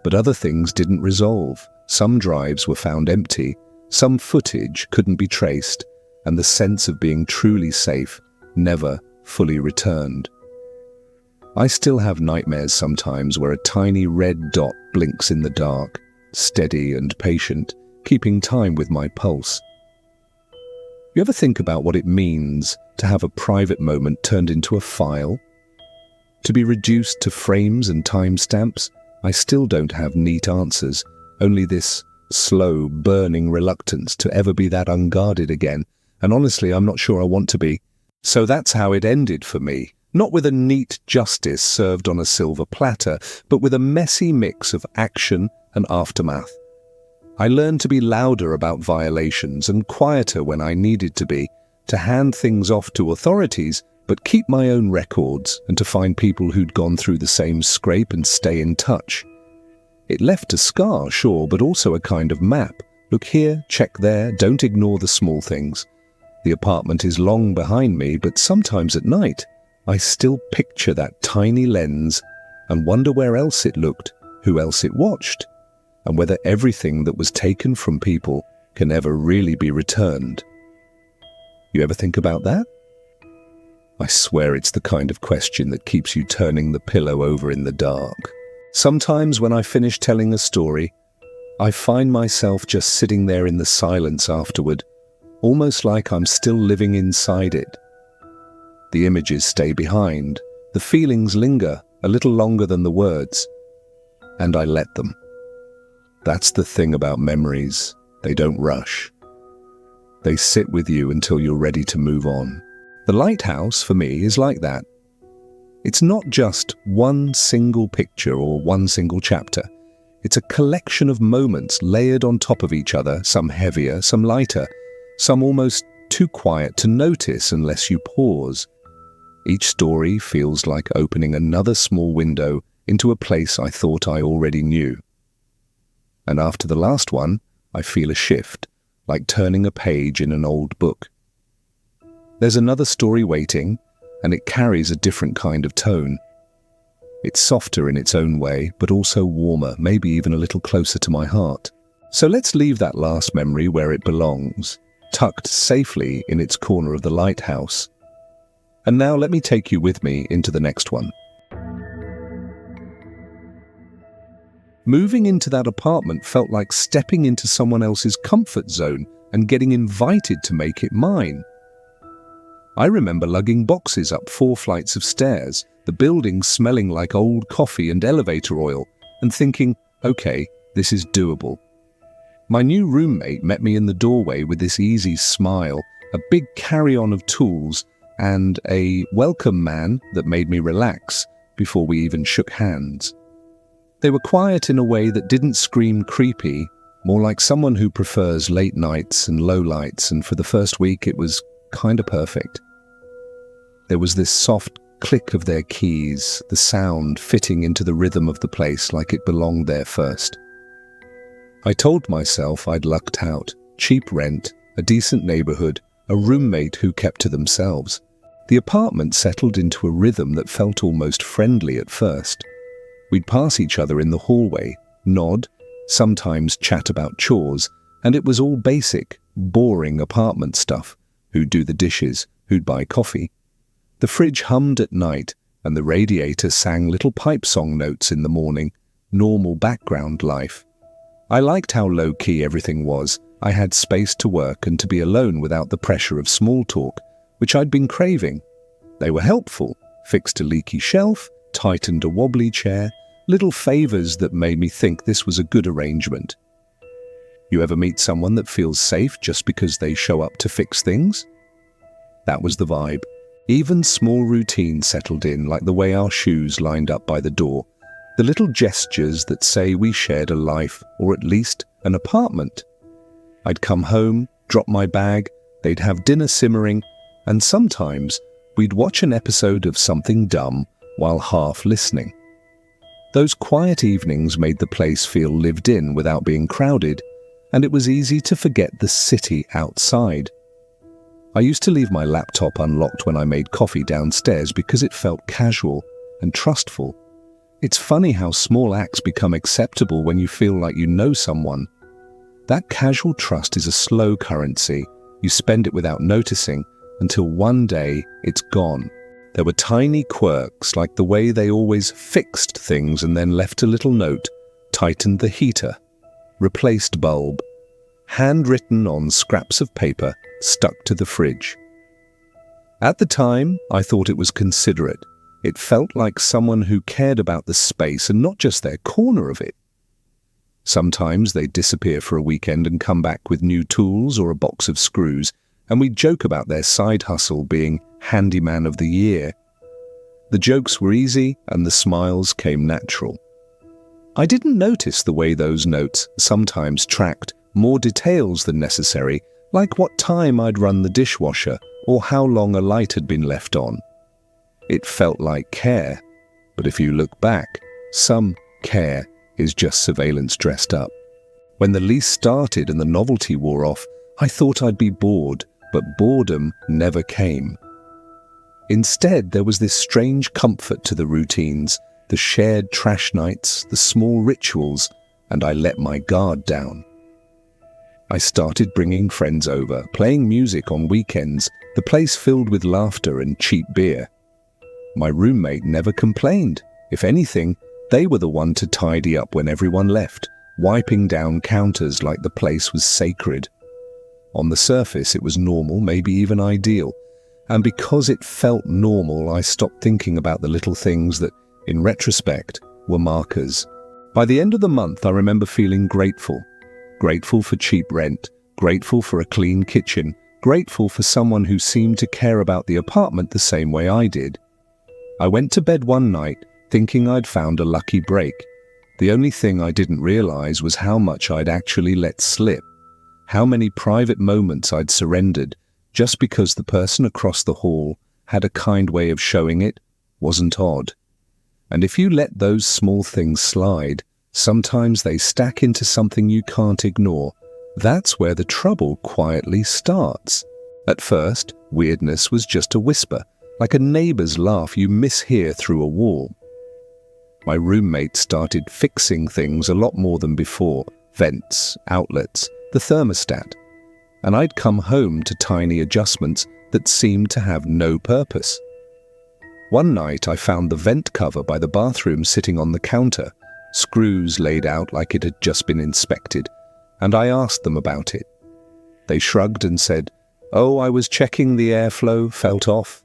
But other things didn't resolve. Some drives were found empty, some footage couldn't be traced, and the sense of being truly safe never fully returned. I still have nightmares sometimes where a tiny red dot blinks in the dark, steady and patient, keeping time with my pulse. You ever think about what it means to have a private moment turned into a file? To be reduced to frames and timestamps? I still don't have neat answers, only this slow, burning reluctance to ever be that unguarded again, and honestly, I'm not sure I want to be. So that's how it ended for me. Not with a neat justice served on a silver platter, but with a messy mix of action and aftermath. I learned to be louder about violations and quieter when I needed to be, to hand things off to authorities, but keep my own records and to find people who'd gone through the same scrape and stay in touch. It left a scar, sure, but also a kind of map. Look here, check there, don't ignore the small things. The apartment is long behind me, but sometimes at night, I still picture that tiny lens and wonder where else it looked, who else it watched, and whether everything that was taken from people can ever really be returned. You ever think about that? I swear it's the kind of question that keeps you turning the pillow over in the dark. Sometimes when I finish telling a story, I find myself just sitting there in the silence afterward, almost like I'm still living inside it. The images stay behind, the feelings linger a little longer than the words, and I let them. That's the thing about memories, they don't rush. They sit with you until you're ready to move on. The lighthouse, for me, is like that. It's not just one single picture or one single chapter. It's a collection of moments layered on top of each other, some heavier, some lighter, some almost too quiet to notice unless you pause. Each story feels like opening another small window into a place I thought I already knew. And after the last one, I feel a shift, like turning a page in an old book. There's another story waiting, and it carries a different kind of tone. It's softer in its own way, but also warmer, maybe even a little closer to my heart. So let's leave that last memory where it belongs, tucked safely in its corner of the lighthouse. And now let me take you with me into the next one. Moving into that apartment felt like stepping into someone else's comfort zone and getting invited to make it mine. I remember lugging boxes up 4 flights of stairs, the building smelling like old coffee and elevator oil, and thinking, okay, this is doable. My new roommate met me in the doorway with this easy smile, a big carry-on of tools, and a welcome man that made me relax before we even shook hands. They were quiet in a way that didn't scream creepy, more like someone who prefers late nights and low lights, and for the first week it was kinda perfect. There was this soft click of their keys, the sound fitting into the rhythm of the place like it belonged there first. I told myself I'd lucked out. Cheap rent, a decent neighborhood, a roommate who kept to themselves. The apartment settled into a rhythm that felt almost friendly at first. We'd pass each other in the hallway, nod, sometimes chat about chores, and it was all basic, boring apartment stuff. Who'd do the dishes, who'd buy coffee. The fridge hummed at night, and the radiator sang little pipe song notes in the morning, normal background life. I liked how low-key everything was. I had space to work and to be alone without the pressure of small talk, which I'd been craving. They were helpful, fixed a leaky shelf, tightened a wobbly chair, little favors that made me think this was a good arrangement. You ever meet someone that feels safe just because they show up to fix things? That was the vibe. Even small routines settled in, like the way our shoes lined up by the door, the little gestures that say we shared a life, or at least an apartment. I'd come home, drop my bag, they'd have dinner simmering, and sometimes we'd watch an episode of something dumb while half listening. Those quiet evenings made the place feel lived in without being crowded, and it was easy to forget the city outside. I used to leave my laptop unlocked when I made coffee downstairs because it felt casual and trustful. It's funny how small acts become acceptable when you feel like you know someone. That casual trust is a slow currency. You spend it without noticing until one day it's gone. There were tiny quirks, like the way they always fixed things and then left a little note, tightened the heater, replaced bulb, handwritten on scraps of paper stuck to the fridge. At the time, I thought it was considerate. It felt like someone who cared about the space and not just their corner of it. Sometimes they'd disappear for a weekend and come back with new tools or a box of screws, and we'd joke about their side hustle being handyman of the year. The jokes were easy and the smiles came natural. I didn't notice the way those notes sometimes tracked more details than necessary, like what time I'd run the dishwasher or how long a light had been left on. It felt like care, but if you look back, some care is just surveillance dressed up. When the lease started and the novelty wore off, I thought I'd be bored, but boredom never came. Instead, there was this strange comfort to the routines, the shared trash nights, the small rituals, and I let my guard down. I started bringing friends over, playing music on weekends, the place filled with laughter and cheap beer. My roommate never complained. If anything, they were the one to tidy up when everyone left, wiping down counters like the place was sacred. On the surface, it was normal, maybe even ideal. And because it felt normal, I stopped thinking about the little things that, in retrospect, were markers. By the end of the month, I remember feeling grateful. Grateful for cheap rent, grateful for a clean kitchen, grateful for someone who seemed to care about the apartment the same way I did. I went to bed one night thinking I'd found a lucky break. The only thing I didn't realize was how much I'd actually let slip, how many private moments I'd surrendered just because the person across the hall had a kind way of showing it wasn't odd. And if you let those small things slide, sometimes they stack into something you can't ignore. That's where the trouble quietly starts. At first, weirdness was just a whisper, like a neighbor's laugh you mishear through a wall. My roommate started fixing things a lot more than before, vents, outlets, the thermostat, and I'd come home to tiny adjustments that seemed to have no purpose. One night I found the vent cover by the bathroom sitting on the counter, screws laid out like it had just been inspected, and I asked them about it. They shrugged and said, "Oh, I was checking the airflow, felt off."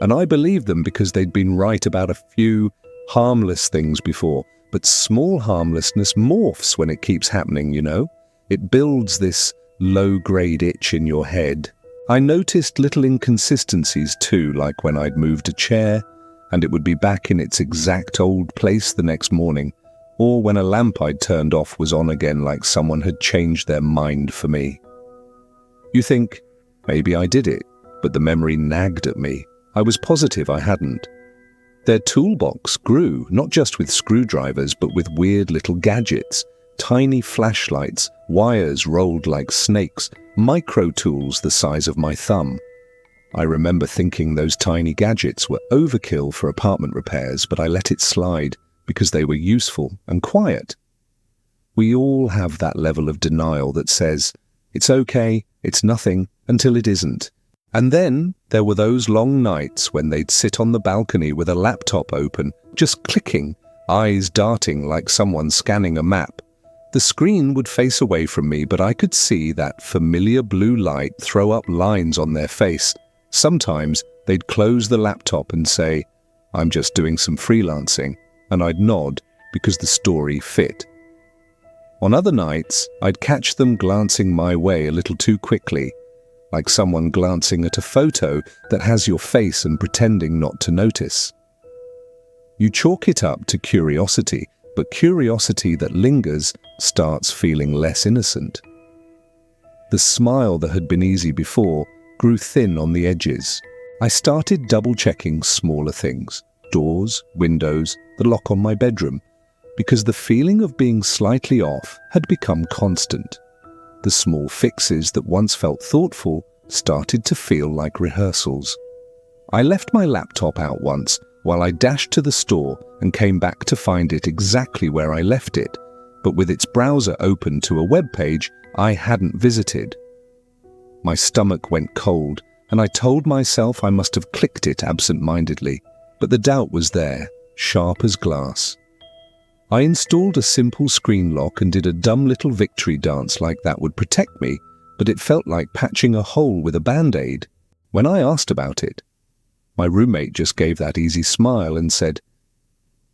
And I believed them because they'd been right about a few harmless things before, but small harmlessness morphs when it keeps happening, you know? It builds this low-grade itch in your head. I noticed little inconsistencies too, like when I'd moved a chair and it would be back in its exact old place the next morning, or when a lamp I'd turned off was on again like someone had changed their mind for me. You think, maybe I did it, but the memory nagged at me. I was positive I hadn't. Their toolbox grew, not just with screwdrivers, but with weird little gadgets, tiny flashlights, wires rolled like snakes, micro tools the size of my thumb. I remember thinking those tiny gadgets were overkill for apartment repairs, but I let it slide because they were useful and quiet. We all have that level of denial that says, it's okay, it's nothing, until it isn't. And then there were those long nights when they'd sit on the balcony with a laptop open, just clicking, eyes darting like someone scanning a map. The screen would face away from me, but I could see that familiar blue light throw up lines on their face. Sometimes they'd close the laptop and say, I'm just doing some freelancing, and I'd nod because the story fit. On other nights, I'd catch them glancing my way a little too quickly, like someone glancing at a photo that has your face and pretending not to notice. You chalk it up to curiosity, but curiosity that lingers starts feeling less innocent. The smile that had been easy before grew thin on the edges. I started double-checking smaller things, doors, windows, the lock on my bedroom, because the feeling of being slightly off had become constant. The small fixes that once felt thoughtful started to feel like rehearsals. I left my laptop out once while I dashed to the store and came back to find it exactly where I left it, but with its browser open to a web page I hadn't visited. My stomach went cold, and I told myself I must have clicked it absent-mindedly, but the doubt was there, sharp as glass. I installed a simple screen lock and did a dumb little victory dance like that would protect me, but it felt like patching a hole with a band-aid. When I asked about it, my roommate just gave that easy smile and said,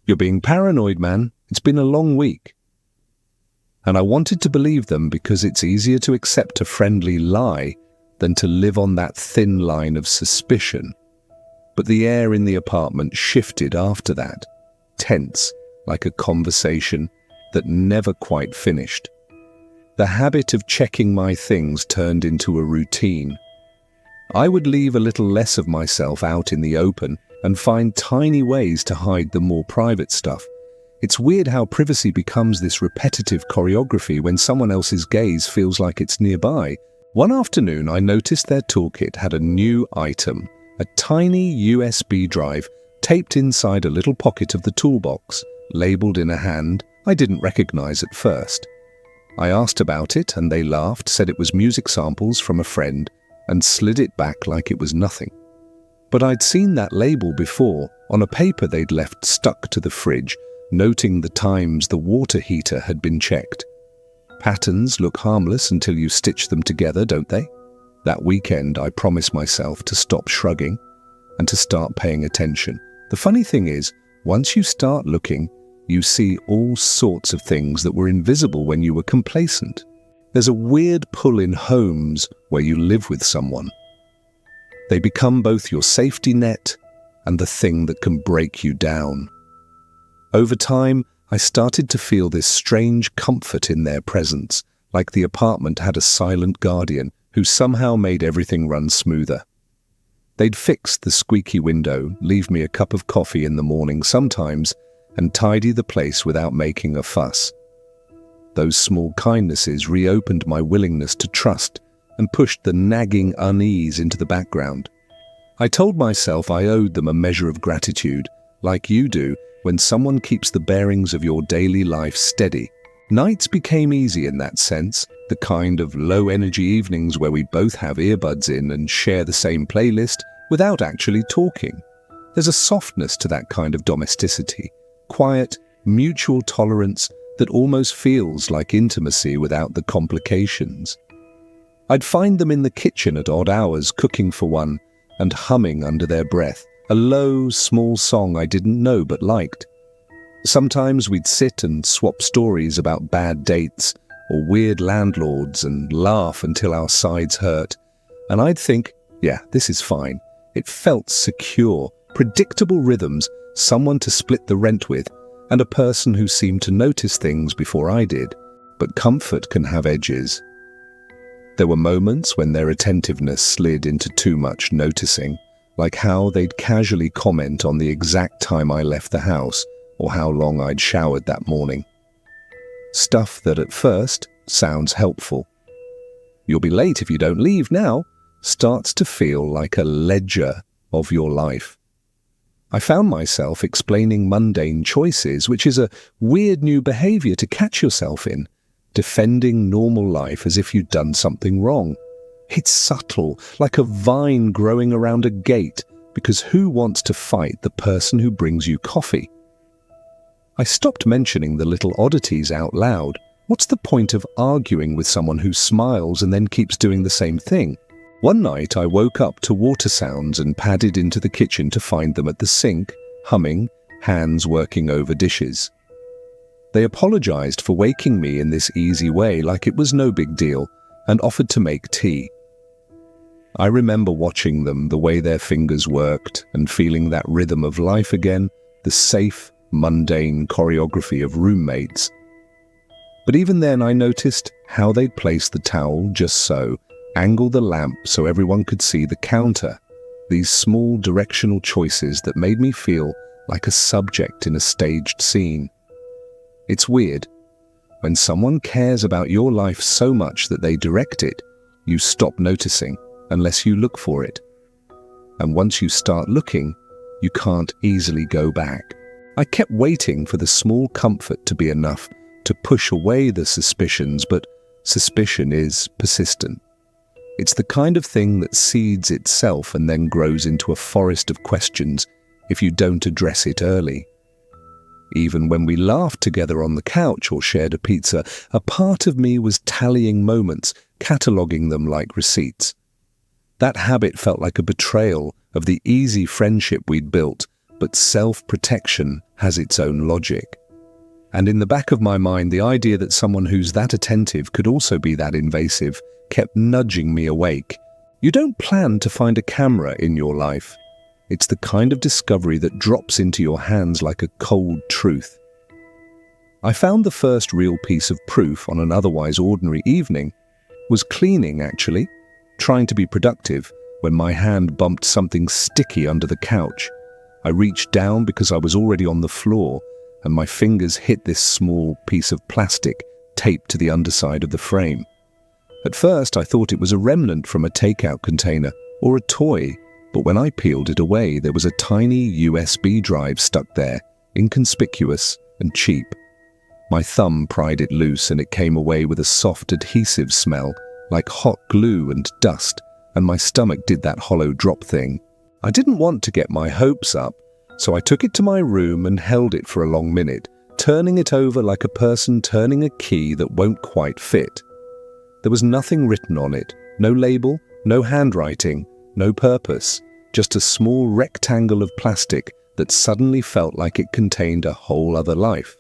"You're being paranoid, man. It's been a long week." And I wanted to believe them because it's easier to accept a friendly lie than to live on that thin line of suspicion. But the air in the apartment shifted after that, tense, like a conversation that never quite finished. The habit of checking my things turned into a routine. I would leave a little less of myself out in the open and find tiny ways to hide the more private stuff. It's weird how privacy becomes this repetitive choreography when someone else's gaze feels like it's nearby. One afternoon, I noticed their toolkit had a new item, a tiny USB drive taped inside a little pocket of the toolbox, labeled in a hand I didn't recognize at first. I asked about it and they laughed, said it was music samples from a friend, and slid it back like it was nothing. But I'd seen that label before, on a paper they'd left stuck to the fridge, noting the times the water heater had been checked. Patterns look harmless until you stitch them together, don't they? That weekend, I promised myself to stop shrugging and to start paying attention. The funny thing is, once you start looking, you see all sorts of things that were invisible when you were complacent. There's a weird pull in homes where you live with someone. They become both your safety net and the thing that can break you down. Over time, I started to feel this strange comfort in their presence, like the apartment had a silent guardian who somehow made everything run smoother. They'd fix the squeaky window, leave me a cup of coffee in the morning sometimes, and tidy the place without making a fuss. Those small kindnesses reopened my willingness to trust and pushed the nagging unease into the background. I told myself I owed them a measure of gratitude, like you do when someone keeps the bearings of your daily life steady. Nights became easy in that sense, the kind of low-energy evenings where we both have earbuds in and share the same playlist without actually talking. There's a softness to that kind of domesticity, quiet, mutual tolerance that almost feels like intimacy without the complications. I'd find them in the kitchen at odd hours cooking for one and humming under their breath, a low, small song I didn't know but liked. Sometimes we'd sit and swap stories about bad dates or weird landlords and laugh until our sides hurt. And I'd think, yeah, this is fine. It felt secure, predictable rhythms, someone to split the rent with, and a person who seemed to notice things before I did. But comfort can have edges. There were moments when their attentiveness slid into too much noticing, like how they'd casually comment on the exact time I left the house or how long I'd showered that morning. Stuff that at first sounds helpful. "You'll be late if you don't leave now," starts to feel like a ledger of your life. I found myself explaining mundane choices, which is a weird new behavior to catch yourself in, defending normal life as if you'd done something wrong. It's subtle, like a vine growing around a gate, because who wants to fight the person who brings you coffee? I stopped mentioning the little oddities out loud. What's the point of arguing with someone who smiles and then keeps doing the same thing? One night I woke up to water sounds and padded into the kitchen to find them at the sink, humming, hands working over dishes. They apologized for waking me in this easy way like it was no big deal and offered to make tea. I remember watching them, the way their fingers worked, and feeling that rhythm of life again, the safe, mundane choreography of roommates. But even then I noticed how they'd place the towel just so, angle the lamp so everyone could see the counter. These small directional choices that made me feel like a subject in a staged scene. It's weird. When someone cares about your life so much that they direct it, you stop noticing unless you look for it. And once you start looking, you can't easily go back. I kept waiting for the small comfort to be enough to push away the suspicions, but suspicion is persistent. It's the kind of thing that seeds itself and then grows into a forest of questions if you don't address it early. Even when we laughed together on the couch or shared a pizza, a part of me was tallying moments, cataloguing them like receipts. That habit felt like a betrayal of the easy friendship we'd built, but self-protection has its own logic. And in the back of my mind, the idea that someone who's that attentive could also be that invasive kept nudging me awake. You don't plan to find a camera in your life. It's the kind of discovery that drops into your hands like a cold truth. I found the first real piece of proof on an otherwise ordinary evening was cleaning, actually, trying to be productive when my hand bumped something sticky under the couch. I reached down because I was already on the floor, and my fingers hit this small piece of plastic taped to the underside of the frame. At first, I thought it was a remnant from a takeout container or a toy, but when I peeled it away, there was a tiny USB drive stuck there, inconspicuous and cheap. My thumb pried it loose and it came away with a soft adhesive smell, like hot glue and dust, and my stomach did that hollow drop thing. I didn't want to get my hopes up, so I took it to my room and held it for a long minute, turning it over like a person turning a key that won't quite fit. There was nothing written on it, no label, no handwriting, no purpose, just a small rectangle of plastic that suddenly felt like it contained a whole other life.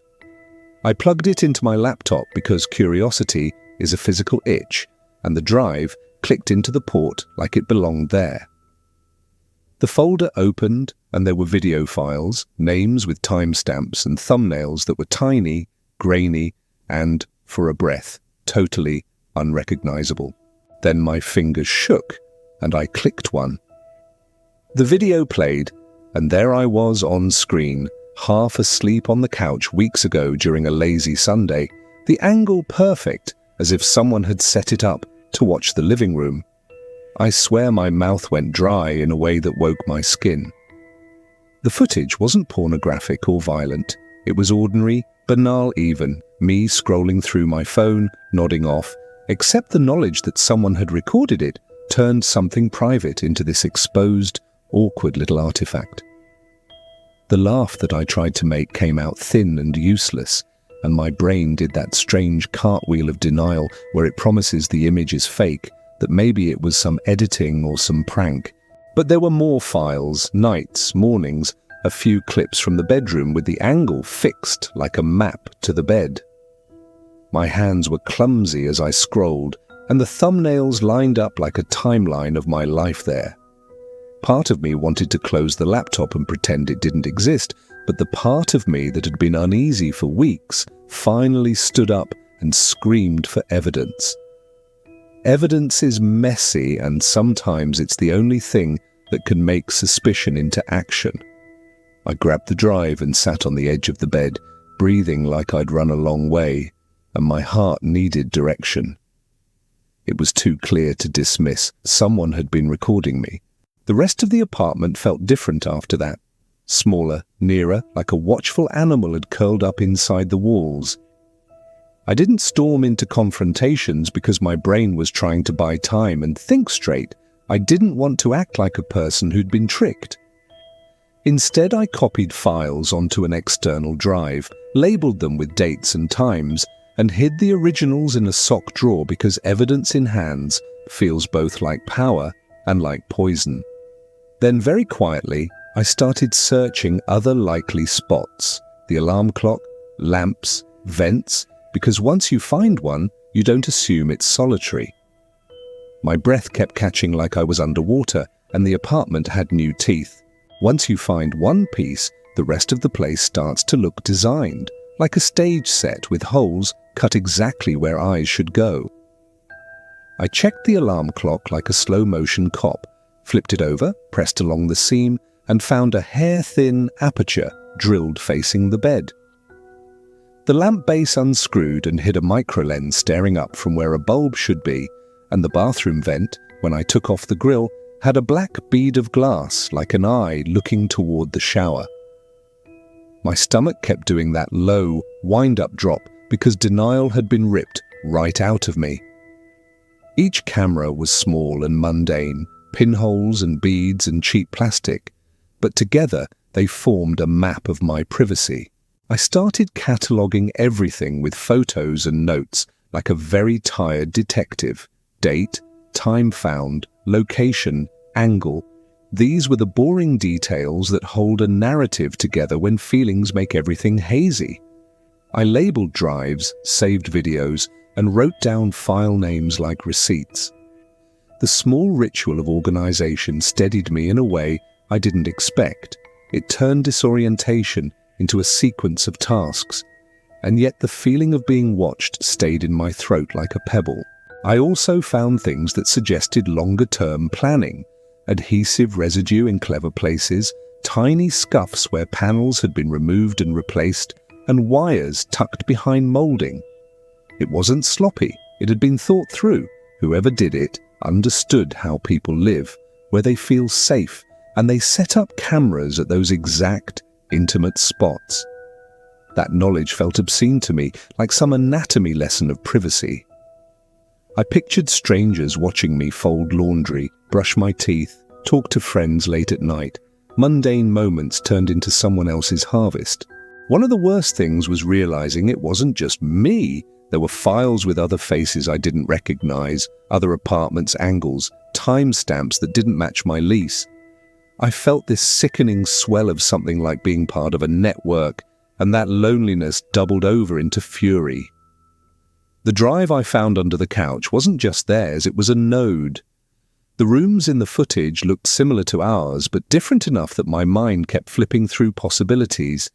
I plugged it into my laptop because curiosity is a physical itch, and the drive clicked into the port like it belonged there. The folder opened, and there were video files, names with timestamps and thumbnails that were tiny, grainy, and, for a breath, totally unrecognizable. Then my fingers shook, and I clicked one. The video played, and there I was on screen, half asleep on the couch weeks ago during a lazy Sunday, the angle perfect, as if someone had set it up to watch the living room. I swear my mouth went dry in a way that woke my skin. The footage wasn't pornographic or violent. It was ordinary, banal even, me scrolling through my phone, nodding off, except the knowledge that someone had recorded it turned something private into this exposed, awkward little artifact. The laugh that I tried to make came out thin and useless, and my brain did that strange cartwheel of denial where it promises the image is fake, that maybe it was some editing or some prank. But there were more files, nights, mornings, a few clips from the bedroom with the angle fixed like a map to the bed. My hands were clumsy as I scrolled, and the thumbnails lined up like a timeline of my life there. Part of me wanted to close the laptop and pretend it didn't exist, but the part of me that had been uneasy for weeks finally stood up and screamed for evidence. Evidence is messy, and sometimes it's the only thing that can make suspicion into action. I grabbed the drive and sat on the edge of the bed, breathing like I'd run a long way, and my heart needed direction. It was too clear to dismiss. Someone had been recording me. The rest of the apartment felt different after that. Smaller, nearer, like a watchful animal had curled up inside the walls. I didn't storm into confrontations because my brain was trying to buy time and think straight. I didn't want to act like a person who'd been tricked. Instead, I copied files onto an external drive, labeled them with dates and times, and hid the originals in a sock drawer because evidence in hands feels both like power and like poison. Then very quietly, I started searching other likely spots, the alarm clock, lamps, vents, because once you find one, you don't assume it's solitary. My breath kept catching like I was underwater, and the apartment had new teeth. Once you find one piece, the rest of the place starts to look designed, like a stage set with holes cut exactly where eyes should go. I checked the alarm clock like a slow-motion cop, flipped it over, pressed along the seam, and found a hair-thin aperture drilled facing the bed. The lamp base unscrewed and hid a microlens staring up from where a bulb should be, and the bathroom vent, when I took off the grill, had a black bead of glass like an eye looking toward the shower. My stomach kept doing that low, wind-up drop because denial had been ripped right out of me. Each camera was small and mundane, pinholes and beads and cheap plastic, but together they formed a map of my privacy. I started cataloguing everything with photos and notes like a very tired detective. Date, time found, location, angle. These were the boring details that hold a narrative together when feelings make everything hazy. I labeled drives, saved videos, and wrote down file names like receipts. The small ritual of organization steadied me in a way I didn't expect. It turned disorientation into a sequence of tasks, and yet the feeling of being watched stayed in my throat like a pebble. I also found things that suggested longer-term planning, adhesive residue in clever places, tiny scuffs where panels had been removed and replaced, and wires tucked behind molding. It wasn't sloppy, it had been thought through. Whoever did it understood how people live, where they feel safe, and they set up cameras at those exact, intimate spots. That knowledge felt obscene to me, like some anatomy lesson of privacy. I pictured strangers watching me fold laundry, brush my teeth, talk to friends late at night. Mundane moments turned into someone else's harvest. One of the worst things was realizing it wasn't just me. There were files with other faces I didn't recognize, other apartments' angles, timestamps that didn't match my lease. I felt this sickening swell of something like being part of a network, and that loneliness doubled over into fury. The drive I found under the couch wasn't just theirs, it was a node. The rooms in the footage looked similar to ours, but different enough that my mind kept flipping through possibilities.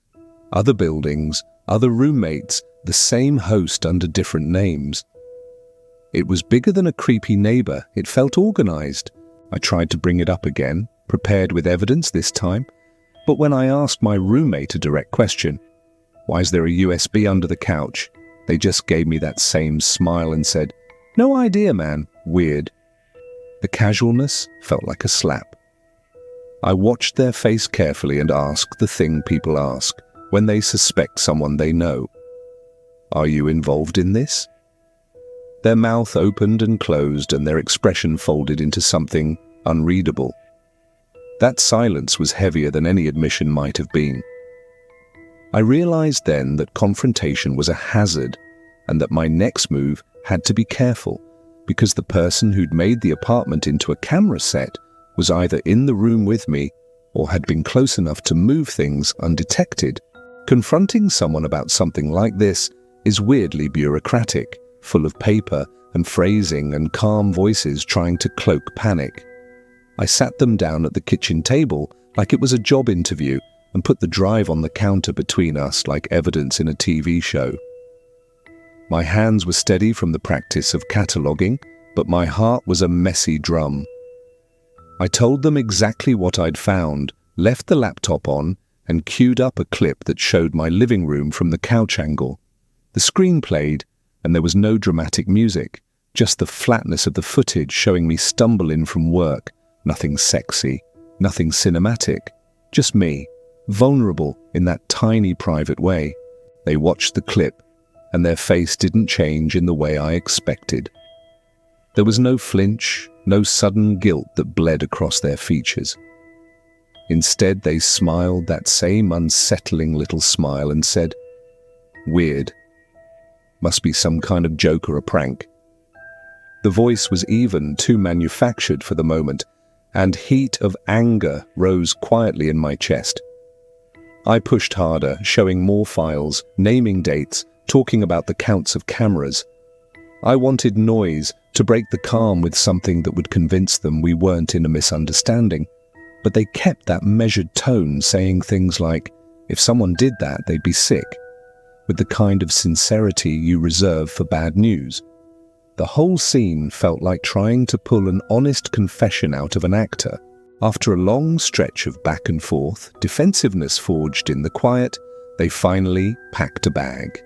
Other buildings, other roommates, the same host under different names. It was bigger than a creepy neighbor. It felt organized. I tried to bring it up again, prepared with evidence this time, but when I asked my roommate a direct question, "Why is there a USB under the couch?" they just gave me that same smile and said, "No idea, man. Weird." The casualness felt like a slap. I watched their face carefully and asked the thing people ask when they suspect someone they know. "Are you involved in this?" Their mouth opened and closed and their expression folded into something unreadable. That silence was heavier than any admission might have been. I realized then that confrontation was a hazard and that my next move had to be careful because the person who'd made the apartment into a camera set was either in the room with me or had been close enough to move things undetected. Confronting someone about something like this is weirdly bureaucratic, full of paper and phrasing and calm voices trying to cloak panic. I sat them down at the kitchen table like it was a job interview and put the drive on the counter between us like evidence in a TV show. My hands were steady from the practice of cataloguing, but my heart was a messy drum. I told them exactly what I'd found, left the laptop on, and queued up a clip that showed my living room from the couch angle. The screen played, and there was no dramatic music, just the flatness of the footage showing me stumble in from work. Nothing sexy, nothing cinematic, just me, vulnerable in that tiny private way. They watched the clip, and their face didn't change in the way I expected. There was no flinch, no sudden guilt that bled across their features. Instead, they smiled that same unsettling little smile and said, "Weird. Must be some kind of joke or a prank." The voice was even too manufactured for the moment, and heat of anger rose quietly in my chest. I pushed harder, showing more files, naming dates, talking about the counts of cameras. I wanted noise, to break the calm with something that would convince them we weren't in a misunderstanding. But they kept that measured tone, saying things like, if someone did that, they'd be sick, with the kind of sincerity you reserve for bad news. The whole scene felt like trying to pull an honest confession out of an actor. After a long stretch of back and forth, defensiveness forged in the quiet, they finally packed a bag.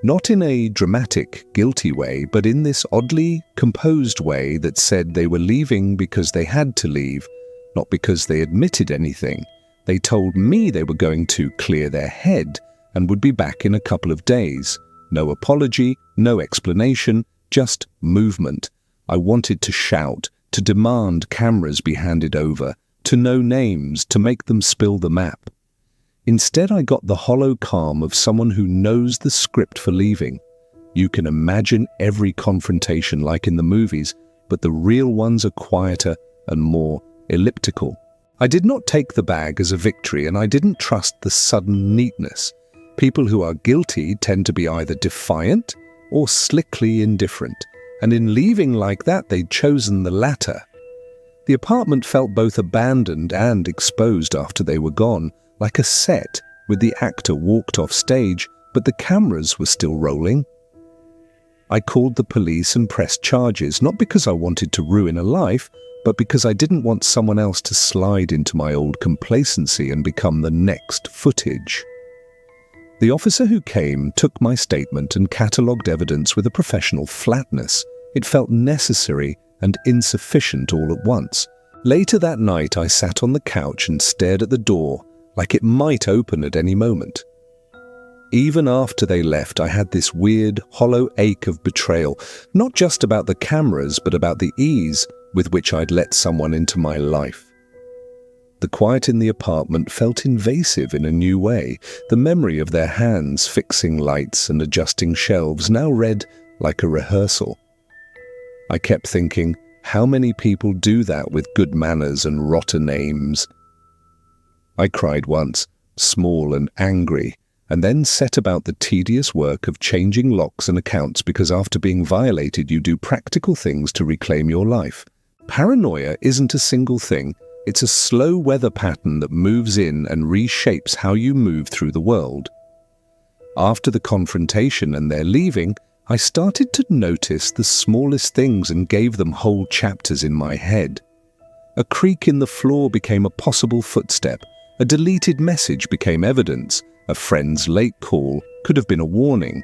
Not in a dramatic, guilty way, but in this oddly composed way that said they were leaving because they had to leave, not because they admitted anything. They told me they were going to clear their head and would be back in a couple of days. No apology, no explanation, just movement. I wanted to shout, to demand cameras be handed over, to know names, to make them spill the map. Instead, I got the hollow calm of someone who knows the script for leaving. You can imagine every confrontation like in the movies, but the real ones are quieter and more elliptical. I did not take the bag as a victory, and I didn't trust the sudden neatness. People who are guilty tend to be either defiant or slickly indifferent, and in leaving like that, they'd chosen the latter. The apartment felt both abandoned and exposed after they were gone, like a set with the actor walked off stage, but the cameras were still rolling. I called the police and pressed charges, not because I wanted to ruin a life, but because I didn't want someone else to slide into my old complacency and become the next footage. The officer who came took my statement and catalogued evidence with a professional flatness. It felt necessary and insufficient all at once. Later that night, I sat on the couch and stared at the door, like it might open at any moment. Even after they left, I had this weird, hollow ache of betrayal, not just about the cameras, but about the ease with which I'd let someone into my life. The quiet in the apartment felt invasive in a new way. The memory of their hands fixing lights and adjusting shelves now read like a rehearsal. I kept thinking, how many people do that with good manners and rotten names? I cried once, small and angry, and then set about the tedious work of changing locks and accounts because after being violated you do practical things to reclaim your life. Paranoia isn't a single thing, it's a slow weather pattern that moves in and reshapes how you move through the world. After the confrontation and their leaving, I started to notice the smallest things and gave them whole chapters in my head. A creak in the floor became a possible footstep. A deleted message became evidence. A friend's late call could have been a warning.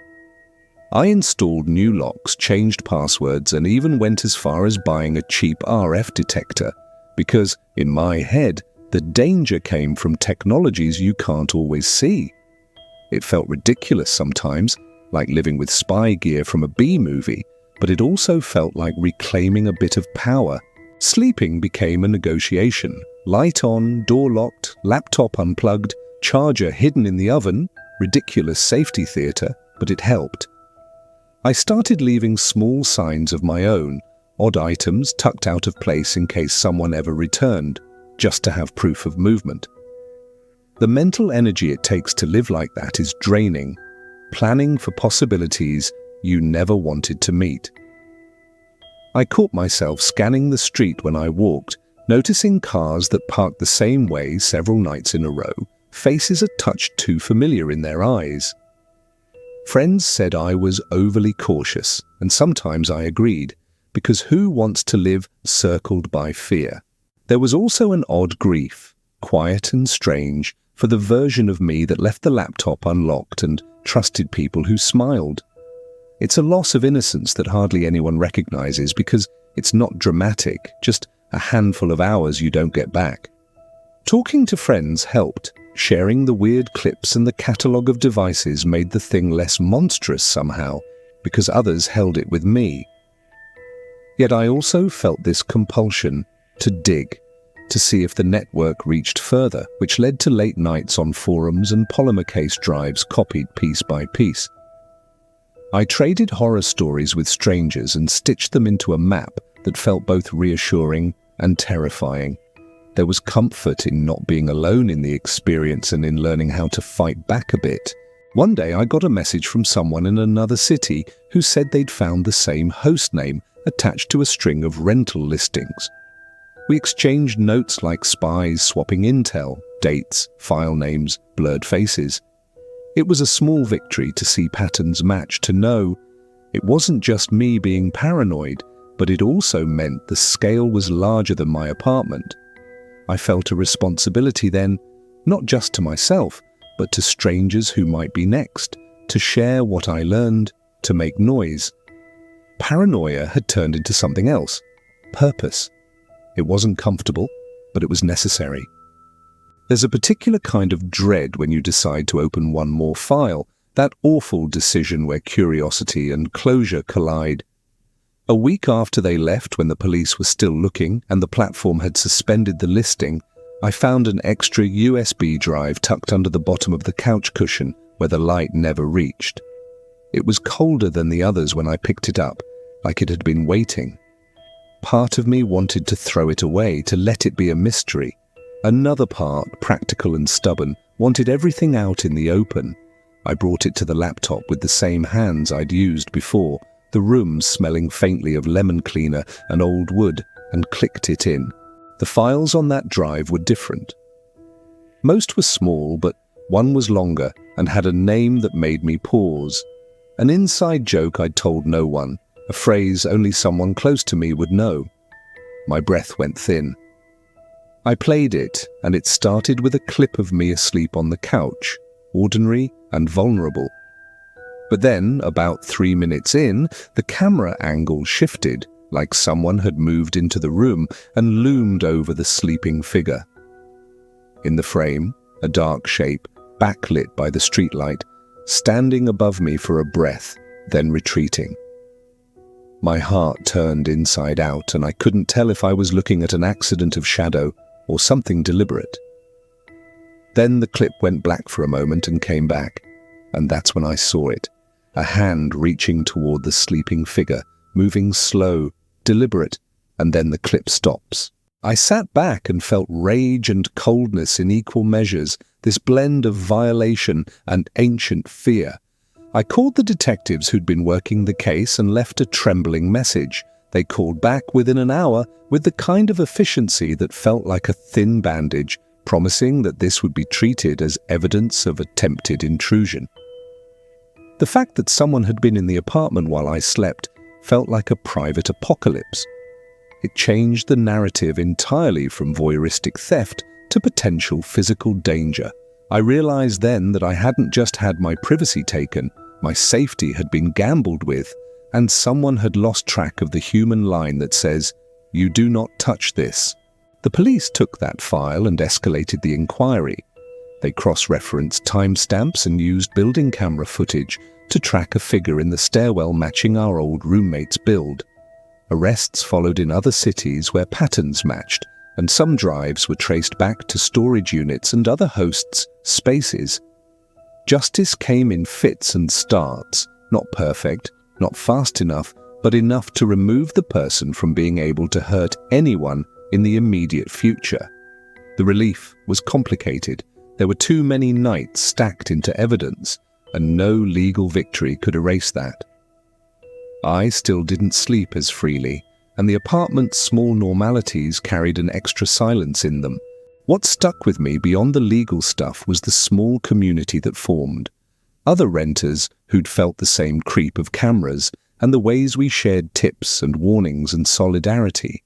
I installed new locks, changed passwords, and even went as far as buying a cheap RF detector, because, in my head, the danger came from technologies you can't always see. It felt ridiculous sometimes, like living with spy gear from a B-movie, but it also felt like reclaiming a bit of power. Sleeping became a negotiation. Light on, door locked, laptop unplugged, charger hidden in the oven, ridiculous safety theatre, but it helped. I started leaving small signs of my own, odd items tucked out of place in case someone ever returned, just to have proof of movement. The mental energy it takes to live like that is draining, planning for possibilities you never wanted to meet. I caught myself scanning the street when I walked, noticing cars that parked the same way several nights in a row, faces a touch too familiar in their eyes. Friends said I was overly cautious, and sometimes I agreed, because who wants to live circled by fear? There was also an odd grief, quiet and strange, for the version of me that left the laptop unlocked and trusted people who smiled. It's a loss of innocence that hardly anyone recognizes because it's not dramatic, just a handful of hours you don't get back. Talking to friends helped. Sharing the weird clips and the catalogue of devices made the thing less monstrous somehow, because others held it with me. Yet I also felt this compulsion to dig, to see if the network reached further, which led to late nights on forums and polymer case drives copied piece by piece. I traded horror stories with strangers and stitched them into a map that felt both reassuring and terrifying. There was comfort in not being alone in the experience and in learning how to fight back a bit. One day I got a message from someone in another city who said they'd found the same host name attached to a string of rental listings. We exchanged notes like spies swapping intel, dates, file names, blurred faces. It was a small victory to see patterns match, to know it wasn't just me being paranoid, but it also meant the scale was larger than my apartment. I felt a responsibility then, not just to myself, but to strangers who might be next, to share what I learned, to make noise. Paranoia had turned into something else, purpose. It wasn't comfortable, but it was necessary. There's a particular kind of dread when you decide to open one more file, that awful decision where curiosity and closure collide. A week after they left, when the police were still looking and the platform had suspended the listing, I found an extra USB drive tucked under the bottom of the couch cushion where the light never reached. It was colder than the others when I picked it up, like it had been waiting. Part of me wanted to throw it away, to let it be a mystery. Another part, practical and stubborn, wanted everything out in the open. I brought it to the laptop with the same hands I'd used before, the room smelling faintly of lemon cleaner and old wood, and clicked it in. The files on that drive were different. Most were small, but one was longer and had a name that made me pause. An inside joke I'd told no one, a phrase only someone close to me would know. My breath went thin. I played it, and it started with a clip of me asleep on the couch, ordinary and vulnerable. But then, about 3 minutes in, the camera angle shifted, like someone had moved into the room and loomed over the sleeping figure. In the frame, a dark shape, backlit by the streetlight, standing above me for a breath, then retreating. My heart turned inside out, and I couldn't tell if I was looking at an accident of shadow or something deliberate. Then the clip went black for a moment and came back, and that's when I saw it. A hand reaching toward the sleeping figure, moving slow, deliberate, and then the clip stops. I sat back and felt rage and coldness in equal measures, this blend of violation and ancient fear. I called the detectives who'd been working the case and left a trembling message. They called back within an hour with the kind of efficiency that felt like a thin bandage, promising that this would be treated as evidence of attempted intrusion. The fact that someone had been in the apartment while I slept felt like a private apocalypse. It changed the narrative entirely from voyeuristic theft to potential physical danger. I realized then that I hadn't just had my privacy taken, my safety had been gambled with, and someone had lost track of the human line that says, "You do not touch this." The police took that file and escalated the inquiry. They cross-referenced timestamps and used building camera footage to track a figure in the stairwell matching our old roommate's build. Arrests followed in other cities where patterns matched, and some drives were traced back to storage units and other hosts' spaces. Justice came in fits and starts, not perfect, not fast enough, but enough to remove the person from being able to hurt anyone in the immediate future. The relief was complicated. There were too many nights stacked into evidence, and no legal victory could erase that. I still didn't sleep as freely, and the apartment's small normalities carried an extra silence in them. What stuck with me beyond the legal stuff was the small community that formed. Other renters who'd felt the same creep of cameras, and the ways we shared tips and warnings and solidarity.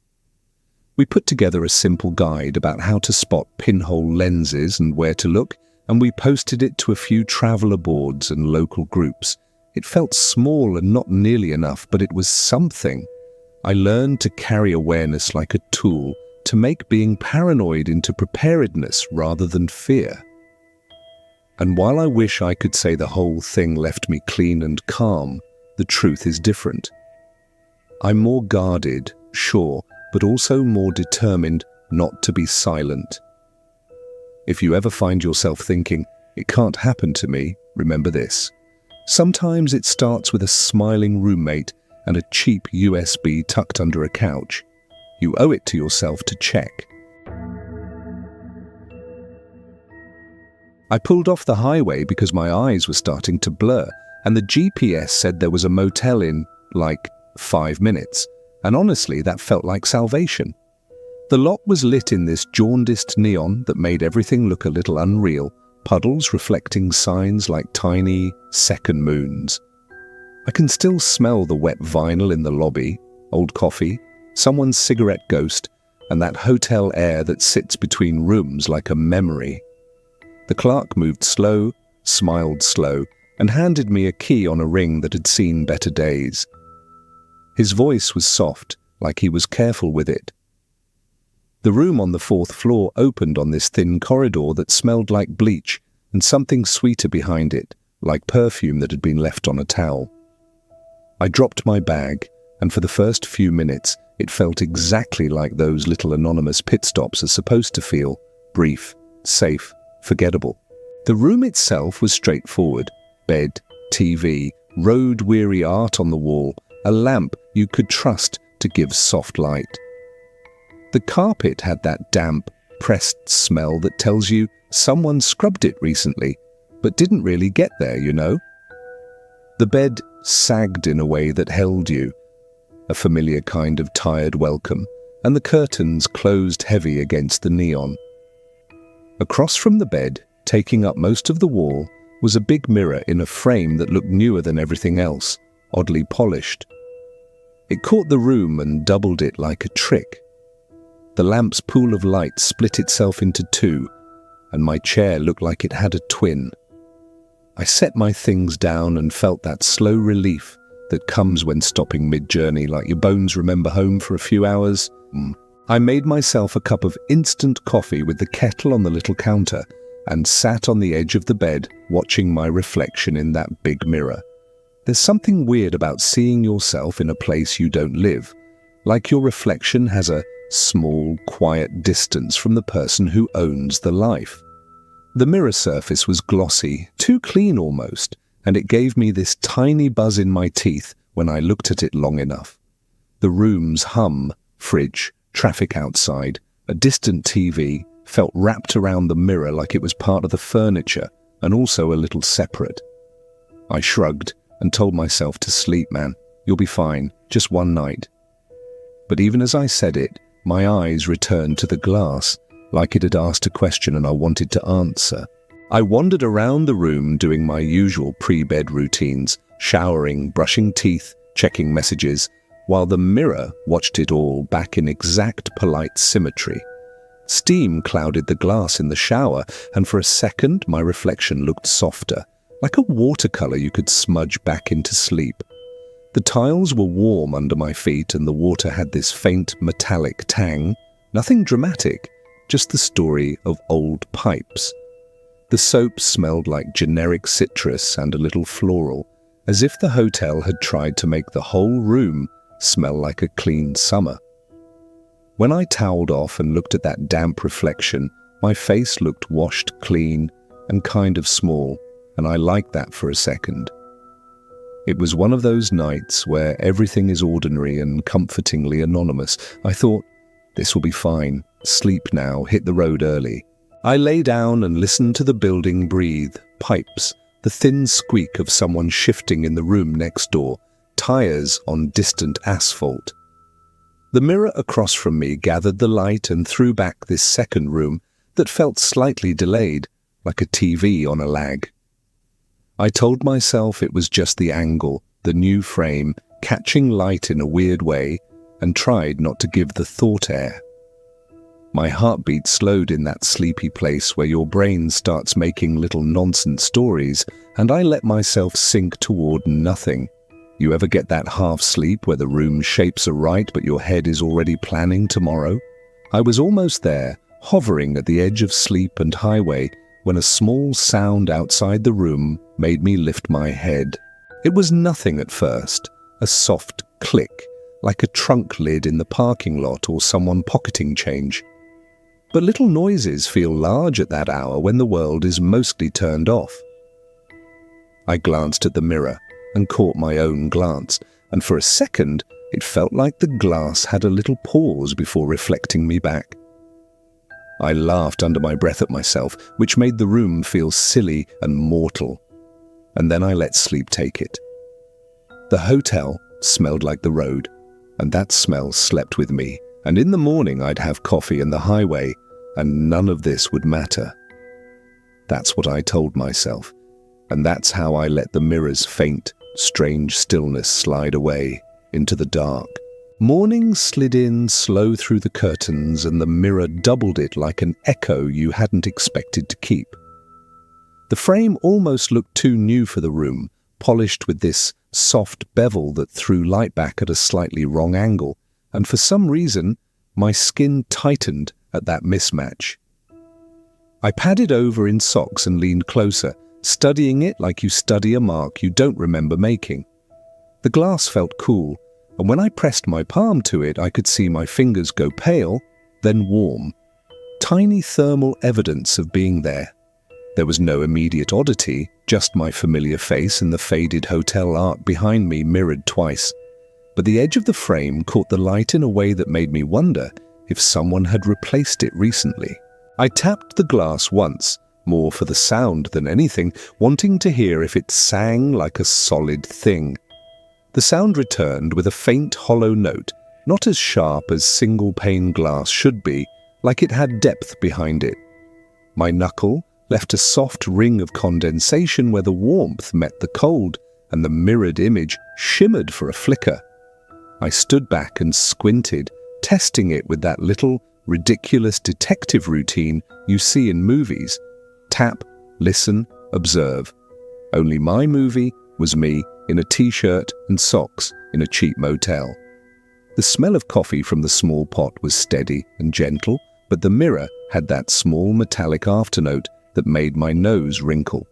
We put together a simple guide about how to spot pinhole lenses and where to look, and we posted it to a few traveller boards and local groups. It felt small and not nearly enough, but it was something. I learned to carry awareness like a tool to make being paranoid into preparedness rather than fear. And while I wish I could say the whole thing left me clean and calm, the truth is different. I'm more guarded, sure, but also more determined not to be silent. If you ever find yourself thinking, "It can't happen to me," remember this. Sometimes it starts with a smiling roommate and a cheap USB tucked under a couch. You owe it to yourself to check. I pulled off the highway because my eyes were starting to blur, and the GPS said there was a motel in, 5 minutes, and honestly, that felt like salvation. The lot was lit in this jaundiced neon that made everything look a little unreal, puddles reflecting signs like tiny second moons. I can still smell the wet vinyl in the lobby, old coffee, someone's cigarette ghost, and that hotel air that sits between rooms like a memory. The clerk moved slow, smiled slow, and handed me a key on a ring that had seen better days. His voice was soft, like he was careful with it. The room on the 4th floor opened on this thin corridor that smelled like bleach and something sweeter behind it, like perfume that had been left on a towel. I dropped my bag, and for the first few minutes, it felt exactly like those little anonymous pit stops are supposed to feel: brief, safe, forgettable. The room itself was straightforward: bed, TV, road-weary art on the wall, a lamp you could trust to give soft light. The carpet had that damp, pressed smell that tells you someone scrubbed it recently, but didn't really get there, you know? The bed sagged in a way that held you, a familiar kind of tired welcome, and the curtains closed heavy against the neon. Across from the bed, taking up most of the wall, was a big mirror in a frame that looked newer than everything else, oddly polished. It caught the room and doubled it like a trick. The lamp's pool of light split itself into two, and my chair looked like it had a twin. I set my things down and felt that slow relief that comes when stopping mid-journey, like your bones remember home for a few hours. I made myself a cup of instant coffee with the kettle on the little counter and sat on the edge of the bed watching my reflection in that big mirror. There's something weird about seeing yourself in a place you don't live, like your reflection has a small, quiet distance from the person who owns the life. The mirror surface was glossy, too clean almost, and it gave me this tiny buzz in my teeth when I looked at it long enough. The room's hum, fridge, traffic outside, a distant TV, felt wrapped around the mirror like it was part of the furniture and also a little separate. I shrugged and told myself to sleep, man. You'll be fine, just one night. But even as I said it, my eyes returned to the glass, like it had asked a question and I wanted to answer. I wandered around the room doing my usual pre-bed routines, showering, brushing teeth, checking messages, while the mirror watched it all back in exact polite symmetry. Steam clouded the glass in the shower, and for a second my reflection looked softer, like a watercolor you could smudge back into sleep. The tiles were warm under my feet and the water had this faint metallic tang. Nothing dramatic, just the story of old pipes. The soap smelled like generic citrus and a little floral, as if the hotel had tried to make the whole room smell like a clean summer. When I toweled off and looked at that damp reflection, my face looked washed clean and kind of small, and I liked that for a second. It was one of those nights where everything is ordinary and comfortingly anonymous. I thought, this will be fine. Sleep now, hit the road early. I lay down and listened to the building breathe, pipes, the thin squeak of someone shifting in the room next door, tires on distant asphalt. The mirror across from me gathered the light and threw back this second room that felt slightly delayed, like a TV on a lag. I told myself it was just the angle, the new frame, catching light in a weird way, and tried not to give the thought air. My heartbeat slowed in that sleepy place where your brain starts making little nonsense stories, and I let myself sink toward nothing. You ever get that half sleep where the room shapes are right but your head is already planning tomorrow? I was almost there, hovering at the edge of sleep and highway, when a small sound outside the room made me lift my head. It was nothing at first, a soft click, like a trunk lid in the parking lot or someone pocketing change. But little noises feel large at that hour when the world is mostly turned off. I glanced at the mirror and caught my own glance, and for a second it felt like the glass had a little pause before reflecting me back. I laughed under my breath at myself, which made the room feel silly and mortal, and then I let sleep take it. The hotel smelled like the road, and that smell slept with me, and in the morning I'd have coffee in the highway, and none of this would matter. That's what I told myself, and that's how I let the mirror's faint, strange stillness slide away into the dark. Morning slid in slow through the curtains, and the mirror doubled it like an echo you hadn't expected to keep. The frame almost looked too new for the room, polished with this soft bevel that threw light back at a slightly wrong angle, and for some reason, my skin tightened at that mismatch. I padded over in socks and leaned closer, studying it like you study a mark you don't remember making. The glass felt cool, and when I pressed my palm to it, I could see my fingers go pale, then warm. Tiny thermal evidence of being there. There was no immediate oddity, just my familiar face and the faded hotel art behind me mirrored twice. But the edge of the frame caught the light in a way that made me wonder if someone had replaced it recently. I tapped the glass once, more for the sound than anything, wanting to hear if it sang like a solid thing. The sound returned with a faint hollow note, not as sharp as single-pane glass should be, like it had depth behind it. My knuckle left a soft ring of condensation where the warmth met the cold, and the mirrored image shimmered for a flicker. I stood back and squinted, testing it with that little, ridiculous detective routine you see in movies. Tap, listen, observe. Only my movie was me in a t-shirt and socks in a cheap motel. The smell of coffee from the small pot was steady and gentle, but the mirror had that small metallic afternote that made my nose wrinkle.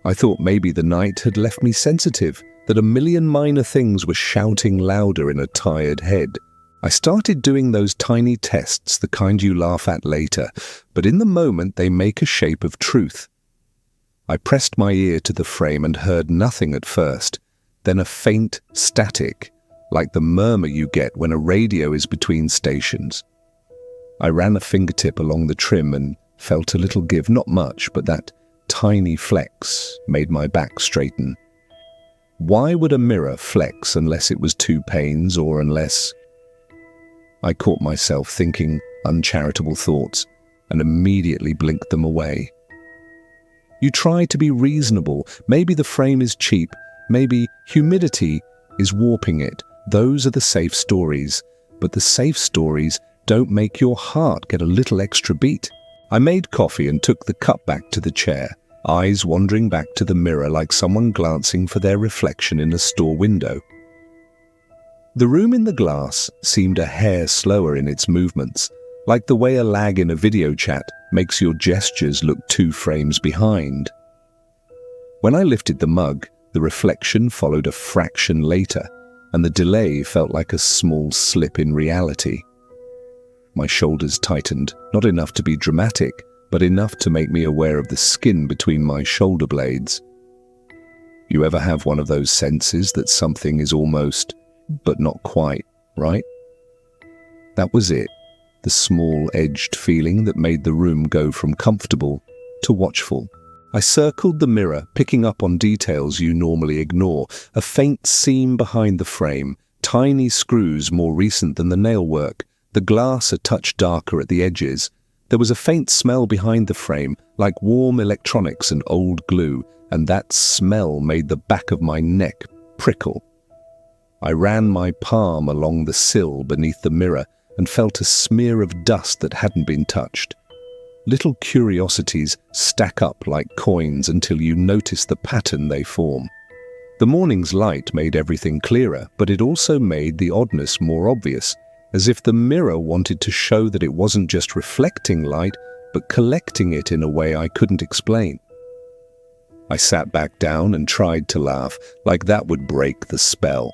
I thought maybe the night had left me sensitive, that a million minor things were shouting louder in a tired head. I started doing those tiny tests, the kind you laugh at later, but in the moment they make a shape of truth. I pressed my ear to the frame and heard nothing at first, then a faint static, like the murmur you get when a radio is between stations. I ran a fingertip along the trim and felt a little give, not much, but that tiny flex made my back straighten. Why would a mirror flex unless it was two panes or unless... I caught myself thinking uncharitable thoughts and immediately blinked them away. You try to be reasonable. Maybe the frame is cheap. Maybe humidity is warping it. Those are the safe stories. But the safe stories don't make your heart get a little extra beat. I made coffee and took the cup back to the chair, eyes wandering back to the mirror like someone glancing for their reflection in a store window. The room in the glass seemed a hair slower in its movements, like the way a lag in a video chat makes your gestures look 2 frames behind. When I lifted the mug, the reflection followed a fraction later, and the delay felt like a small slip in reality. My shoulders tightened, not enough to be dramatic, but enough to make me aware of the skin between my shoulder blades. You ever have one of those senses that something is almost, but not quite, right? That was it, the small edged feeling that made the room go from comfortable to watchful. I circled the mirror, picking up on details you normally ignore, a faint seam behind the frame, tiny screws more recent than the nailwork, the glass a touch darker at the edges. There was a faint smell behind the frame, like warm electronics and old glue, and that smell made the back of my neck prickle. I ran my palm along the sill beneath the mirror, and felt a smear of dust that hadn't been touched. Little curiosities stack up like coins until you notice the pattern they form. The morning's light made everything clearer, but it also made the oddness more obvious, as if the mirror wanted to show that it wasn't just reflecting light, but collecting it in a way I couldn't explain. I sat back down and tried to laugh, like that would break the spell.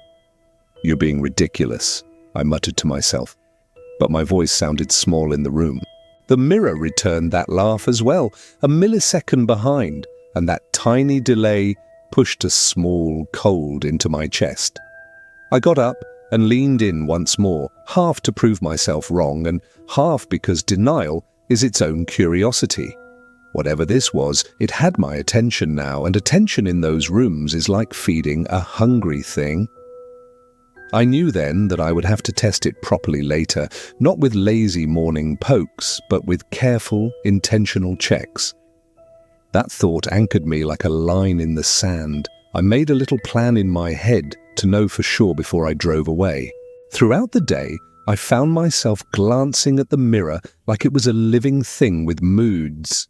"You're being ridiculous," I muttered to myself, but my voice sounded small in the room. The mirror returned that laugh as well, a millisecond behind, and that tiny delay pushed a small cold into my chest. I got up and leaned in once more, half to prove myself wrong and half because denial is its own curiosity. Whatever this was, it had my attention now, and attention in those rooms is like feeding a hungry thing. I knew then that I would have to test it properly later, not with lazy morning pokes, but with careful, intentional checks. That thought anchored me like a line in the sand. I made a little plan in my head to know for sure before I drove away. Throughout the day, I found myself glancing at the mirror like it was a living thing with moods.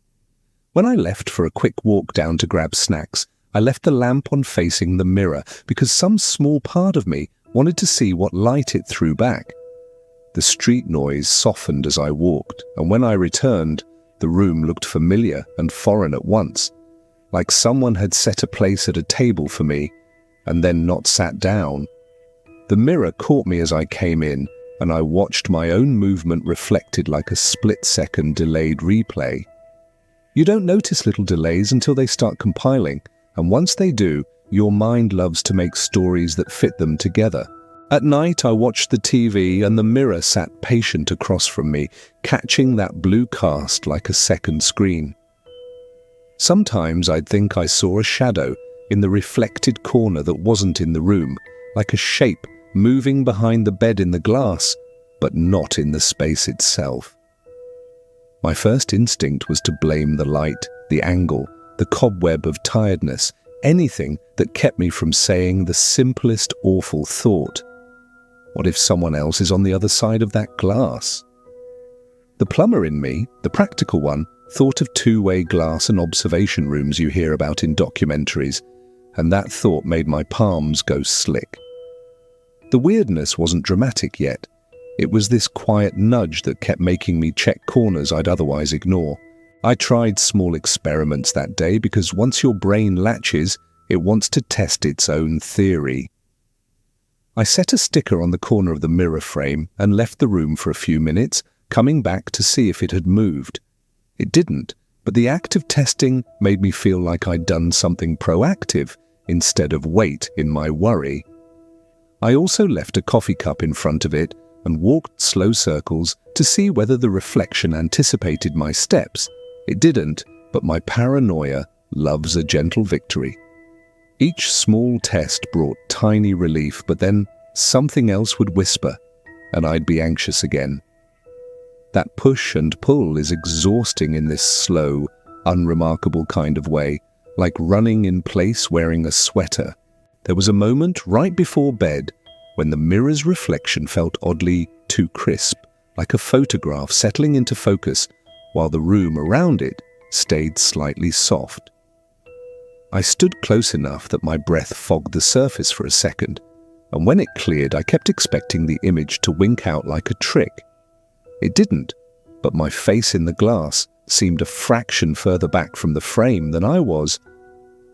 When I left for a quick walk down to grab snacks, I left the lamp on facing the mirror because some small part of me wanted to see what light it threw back. The street noise softened as I walked, and when I returned, the room looked familiar and foreign at once, like someone had set a place at a table for me and then not sat down. The mirror caught me as I came in, and I watched my own movement reflected like a split-second delayed replay. You don't notice little delays until they start compiling, and once they do, your mind loves to make stories that fit them together. At night, I watched the TV and the mirror sat patient across from me, catching that blue cast like a second screen. Sometimes I'd think I saw a shadow in the reflected corner that wasn't in the room, like a shape moving behind the bed in the glass, but not in the space itself. My first instinct was to blame the light, the angle, the cobweb of tiredness, anything that kept me from saying the simplest awful thought. What if someone else is on the other side of that glass? The plumber in me, the practical one, thought of two-way glass and observation rooms you hear about in documentaries, and that thought made my palms go slick. The weirdness wasn't dramatic yet. It was this quiet nudge that kept making me check corners I'd otherwise ignore. I tried small experiments that day because once your brain latches, it wants to test its own theory. I set a sticker on the corner of the mirror frame and left the room for a few minutes, coming back to see if it had moved. It didn't, but the act of testing made me feel like I'd done something proactive instead of wait in my worry. I also left a coffee cup in front of it and walked slow circles to see whether the reflection anticipated my steps. It didn't, but my paranoia loves a gentle victory. Each small test brought tiny relief, but then something else would whisper, and I'd be anxious again. That push and pull is exhausting in this slow, unremarkable kind of way, like running in place wearing a sweater. There was a moment right before bed when the mirror's reflection felt oddly too crisp, like a photograph settling into focus, while the room around it stayed slightly soft. I stood close enough that my breath fogged the surface for a second, and when it cleared, I kept expecting the image to wink out like a trick. It didn't, but my face in the glass seemed a fraction further back from the frame than I was,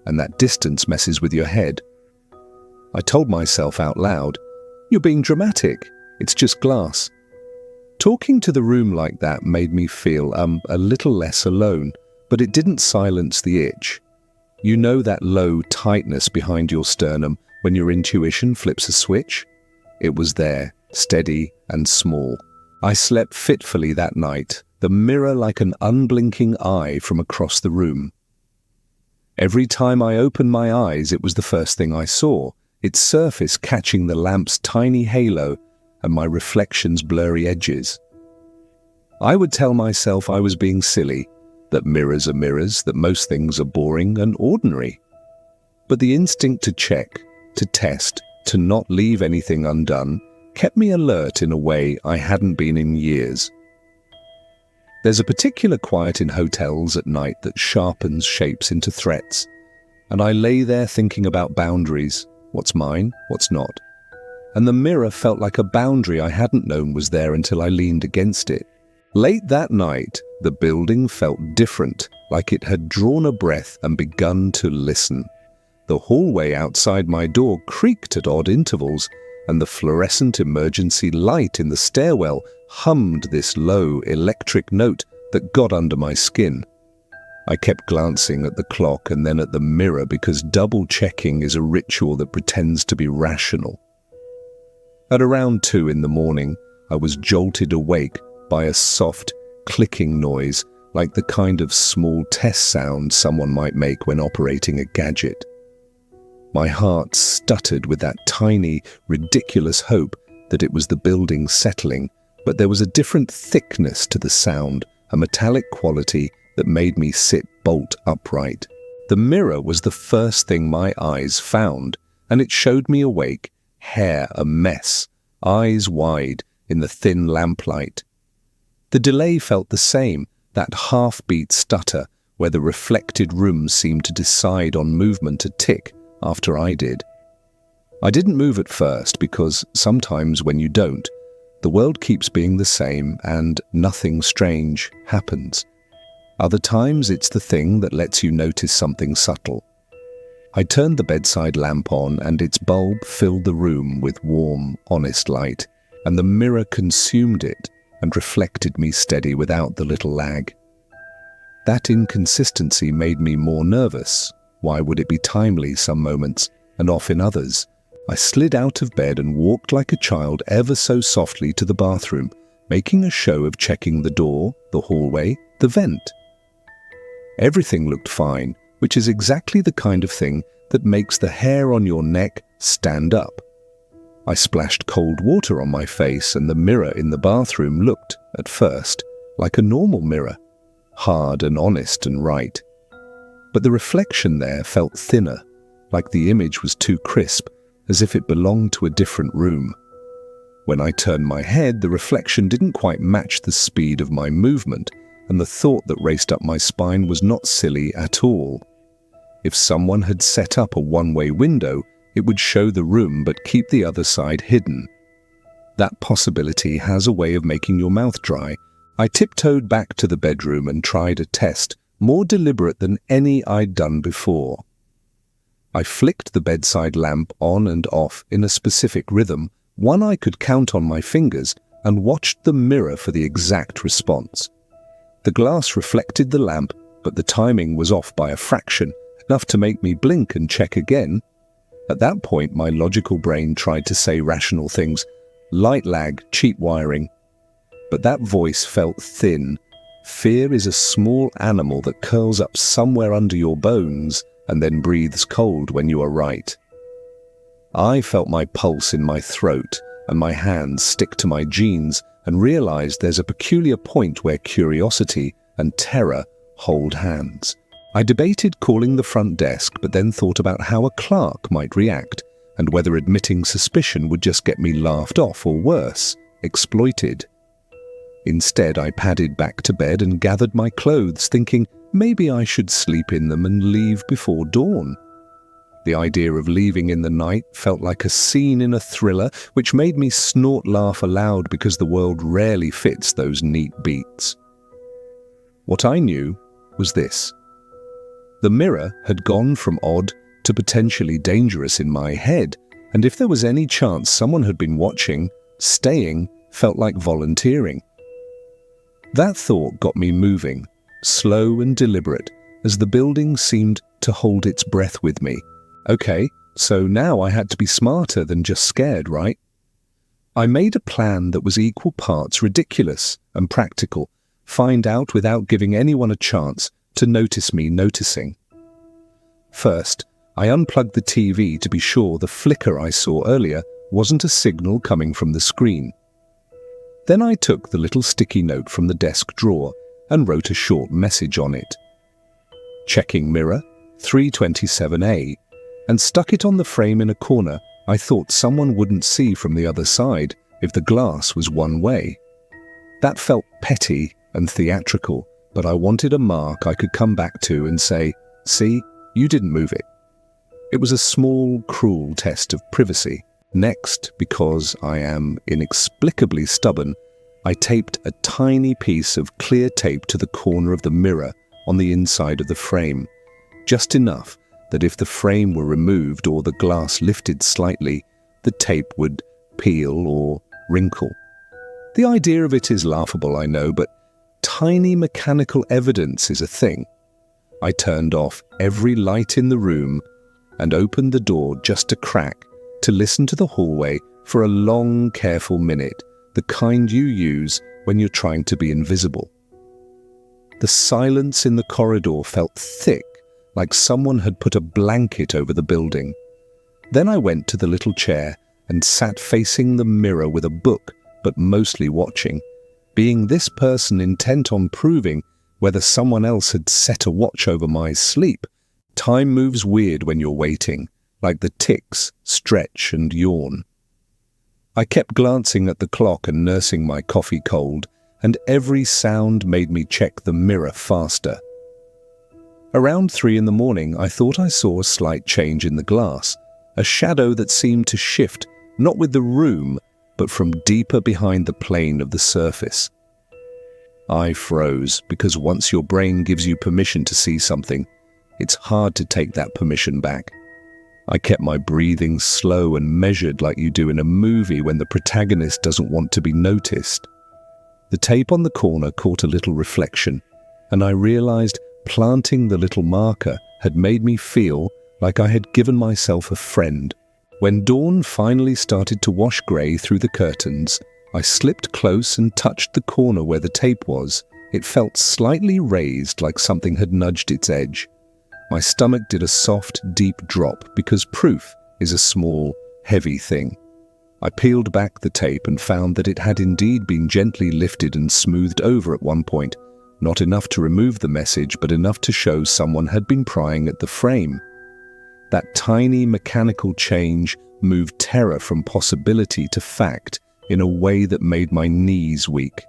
and that distance messes with your head. I told myself out loud, "You're being dramatic. It's just glass." Talking to the room like that made me feel a little less alone, but it didn't silence the itch. You know that low tightness behind your sternum when your intuition flips a switch? It was there, steady and small. I slept fitfully that night, the mirror like an unblinking eye from across the room. Every time I opened my eyes, it was the first thing I saw, its surface catching the lamp's tiny halo and my reflection's blurry edges. I would tell myself I was being silly, that mirrors are mirrors, that most things are boring and ordinary. But the instinct to check, to test, to not leave anything undone, kept me alert in a way I hadn't been in years. There's a particular quiet in hotels at night that sharpens shapes into threats, and I lay there thinking about boundaries, what's mine, what's not. And the mirror felt like a boundary I hadn't known was there until I leaned against it. Late that night, the building felt different, like it had drawn a breath and begun to listen. The hallway outside my door creaked at odd intervals, and the fluorescent emergency light in the stairwell hummed this low, electric note that got under my skin. I kept glancing at the clock and then at the mirror because double-checking is a ritual that pretends to be rational. At around 2 in the morning, I was jolted awake by a soft, clicking noise like the kind of small test sound someone might make when operating a gadget. My heart stuttered with that tiny, ridiculous hope that it was the building settling, but there was a different thickness to the sound, a metallic quality that made me sit bolt upright. The mirror was the first thing my eyes found, and it showed me awake, hair a mess, eyes wide in the thin lamplight. The delay felt the same, that half-beat stutter where the reflected room seemed to decide on movement a tick after I did. I didn't move at first because sometimes when you don't, the world keeps being the same and nothing strange happens. Other times it's the thing that lets you notice something subtle. I turned the bedside lamp on and its bulb filled the room with warm, honest light, and the mirror consumed it and reflected me steady without the little lag. That inconsistency made me more nervous. Why would it be timely some moments and off in others? I slid out of bed and walked like a child ever so softly to the bathroom, making a show of checking the door, the hallway, the vent. Everything looked fine, which is exactly the kind of thing that makes the hair on your neck stand up. I splashed cold water on my face and the mirror in the bathroom looked, at first, like a normal mirror, hard and honest and right. But the reflection there felt thinner, like the image was too crisp, as if it belonged to a different room. When I turned my head, the reflection didn't quite match the speed of my movement, and the thought that raced up my spine was not silly at all. If someone had set up a one-way window, it would show the room but keep the other side hidden. That possibility has a way of making your mouth dry. I tiptoed back to the bedroom and tried a test, more deliberate than any I'd done before. I flicked the bedside lamp on and off in a specific rhythm, one I could count on my fingers, and watched the mirror for the exact response. The glass reflected the lamp, but the timing was off by a fraction, enough to make me blink and check again. At that point, my logical brain tried to say rational things, light lag, cheap wiring. But that voice felt thin. Fear is a small animal that curls up somewhere under your bones and then breathes cold when you are right. I felt my pulse in my throat and my hands stick to my jeans and realized there's a peculiar point where curiosity and terror hold hands. I debated calling the front desk, but then thought about how a clerk might react and whether admitting suspicion would just get me laughed off or worse, exploited. Instead, I padded back to bed and gathered my clothes, thinking maybe I should sleep in them and leave before dawn. The idea of leaving in the night felt like a scene in a thriller, which made me snort laugh aloud because the world rarely fits those neat beats. What I knew was this. The mirror had gone from odd to potentially dangerous in my head, and if there was any chance someone had been watching, staying felt like volunteering. That thought got me moving, slow and deliberate, as the building seemed to hold its breath with me. Okay, so now I had to be smarter than just scared, right? I made a plan that was equal parts ridiculous and practical, find out without giving anyone a chance to notice me noticing. First, I unplugged the TV to be sure the flicker I saw earlier wasn't a signal coming from the screen. Then I took the little sticky note from the desk drawer and wrote a short message on it. Checking mirror, 327A, and stuck it on the frame in a corner I thought someone wouldn't see from the other side, if the glass was one way. That felt petty and theatrical, but I wanted a mark I could come back to and say, "See, you didn't move it." It was a small, cruel test of privacy. Next, because I am inexplicably stubborn, I taped a tiny piece of clear tape to the corner of the mirror on the inside of the frame, just enough that if the frame were removed or the glass lifted slightly, the tape would peel or wrinkle. The idea of it is laughable, I know, but tiny mechanical evidence is a thing. I turned off every light in the room and opened the door just a crack to listen to the hallway for a long, careful minute, the kind you use when you're trying to be invisible. The silence in the corridor felt thick, like someone had put a blanket over the building. Then I went to the little chair and sat facing the mirror with a book, but mostly watching, being this person intent on proving whether someone else had set a watch over my sleep. Time moves weird when you're waiting, like the ticks stretch and yawn. I kept glancing at the clock and nursing my coffee cold, and every sound made me check the mirror faster. Around 3 a.m, I thought I saw a slight change in the glass, a shadow that seemed to shift, not with the room, but from deeper behind the plane of the surface. I froze, because once your brain gives you permission to see something, it's hard to take that permission back. I kept my breathing slow and measured like you do in a movie when the protagonist doesn't want to be noticed. The tape on the corner caught a little reflection, and I realized planting the little marker had made me feel like I had given myself a friend. When dawn finally started to wash grey through the curtains, I slipped close and touched the corner where the tape was. It felt slightly raised, like something had nudged its edge. My stomach did a soft, deep drop because proof is a small, heavy thing. I peeled back the tape and found that it had indeed been gently lifted and smoothed over at one point, not enough to remove the message, but enough to show someone had been prying at the frame. That tiny mechanical change moved terror from possibility to fact in a way that made my knees weak.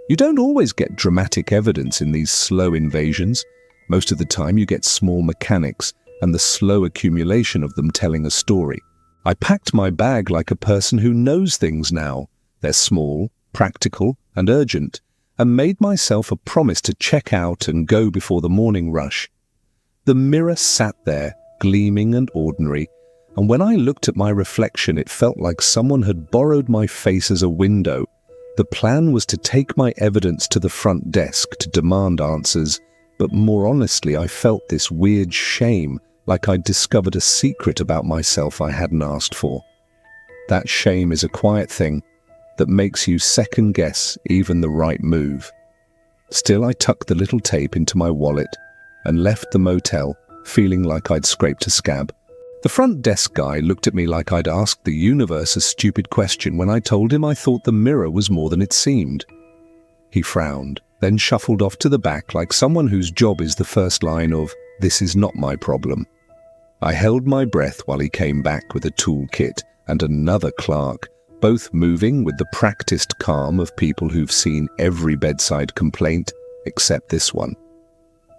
You don't always get dramatic evidence in these slow invasions. Most of the time you get small mechanics and the slow accumulation of them telling a story. I packed my bag like a person who knows things now. They're small, practical, and urgent, and made myself a promise to check out and go before the morning rush. The mirror sat there, gleaming and ordinary, and when I looked at my reflection, it felt like someone had borrowed my face as a window. The plan was to take my evidence to the front desk to demand answers, but more honestly, I felt this weird shame, like I'd discovered a secret about myself I hadn't asked for. That shame is a quiet thing that makes you second-guess even the right move. Still, I tucked the little tape into my wallet and left the motel, feeling like I'd scraped a scab. The front desk guy looked at me like I'd asked the universe a stupid question when I told him I thought the mirror was more than it seemed. He frowned, then shuffled off to the back like someone whose job is the first line of, "This is not my problem." I held my breath while he came back with a toolkit and another clerk, both moving with the practiced calm of people who've seen every bedside complaint except this one.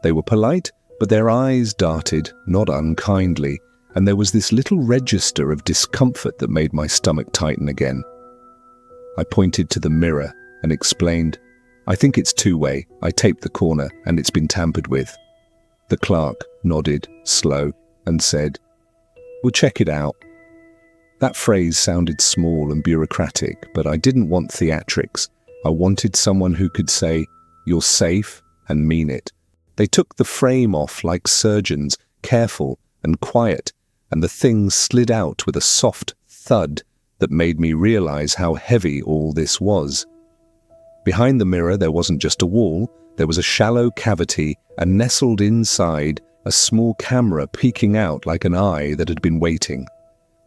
They were polite, but their eyes darted, not unkindly, and there was this little register of discomfort that made my stomach tighten again. I pointed to the mirror and explained, "I think it's two-way. I taped the corner and it's been tampered with." The clerk nodded, slow, and said, "We'll check it out." That phrase sounded small and bureaucratic, but I didn't want theatrics. I wanted someone who could say, "You're safe," and mean it. They took the frame off like surgeons, careful and quiet, and the thing slid out with a soft thud that made me realize how heavy all this was. Behind the mirror there wasn't just a wall, there was a shallow cavity, and nestled inside, a small camera peeking out like an eye that had been waiting.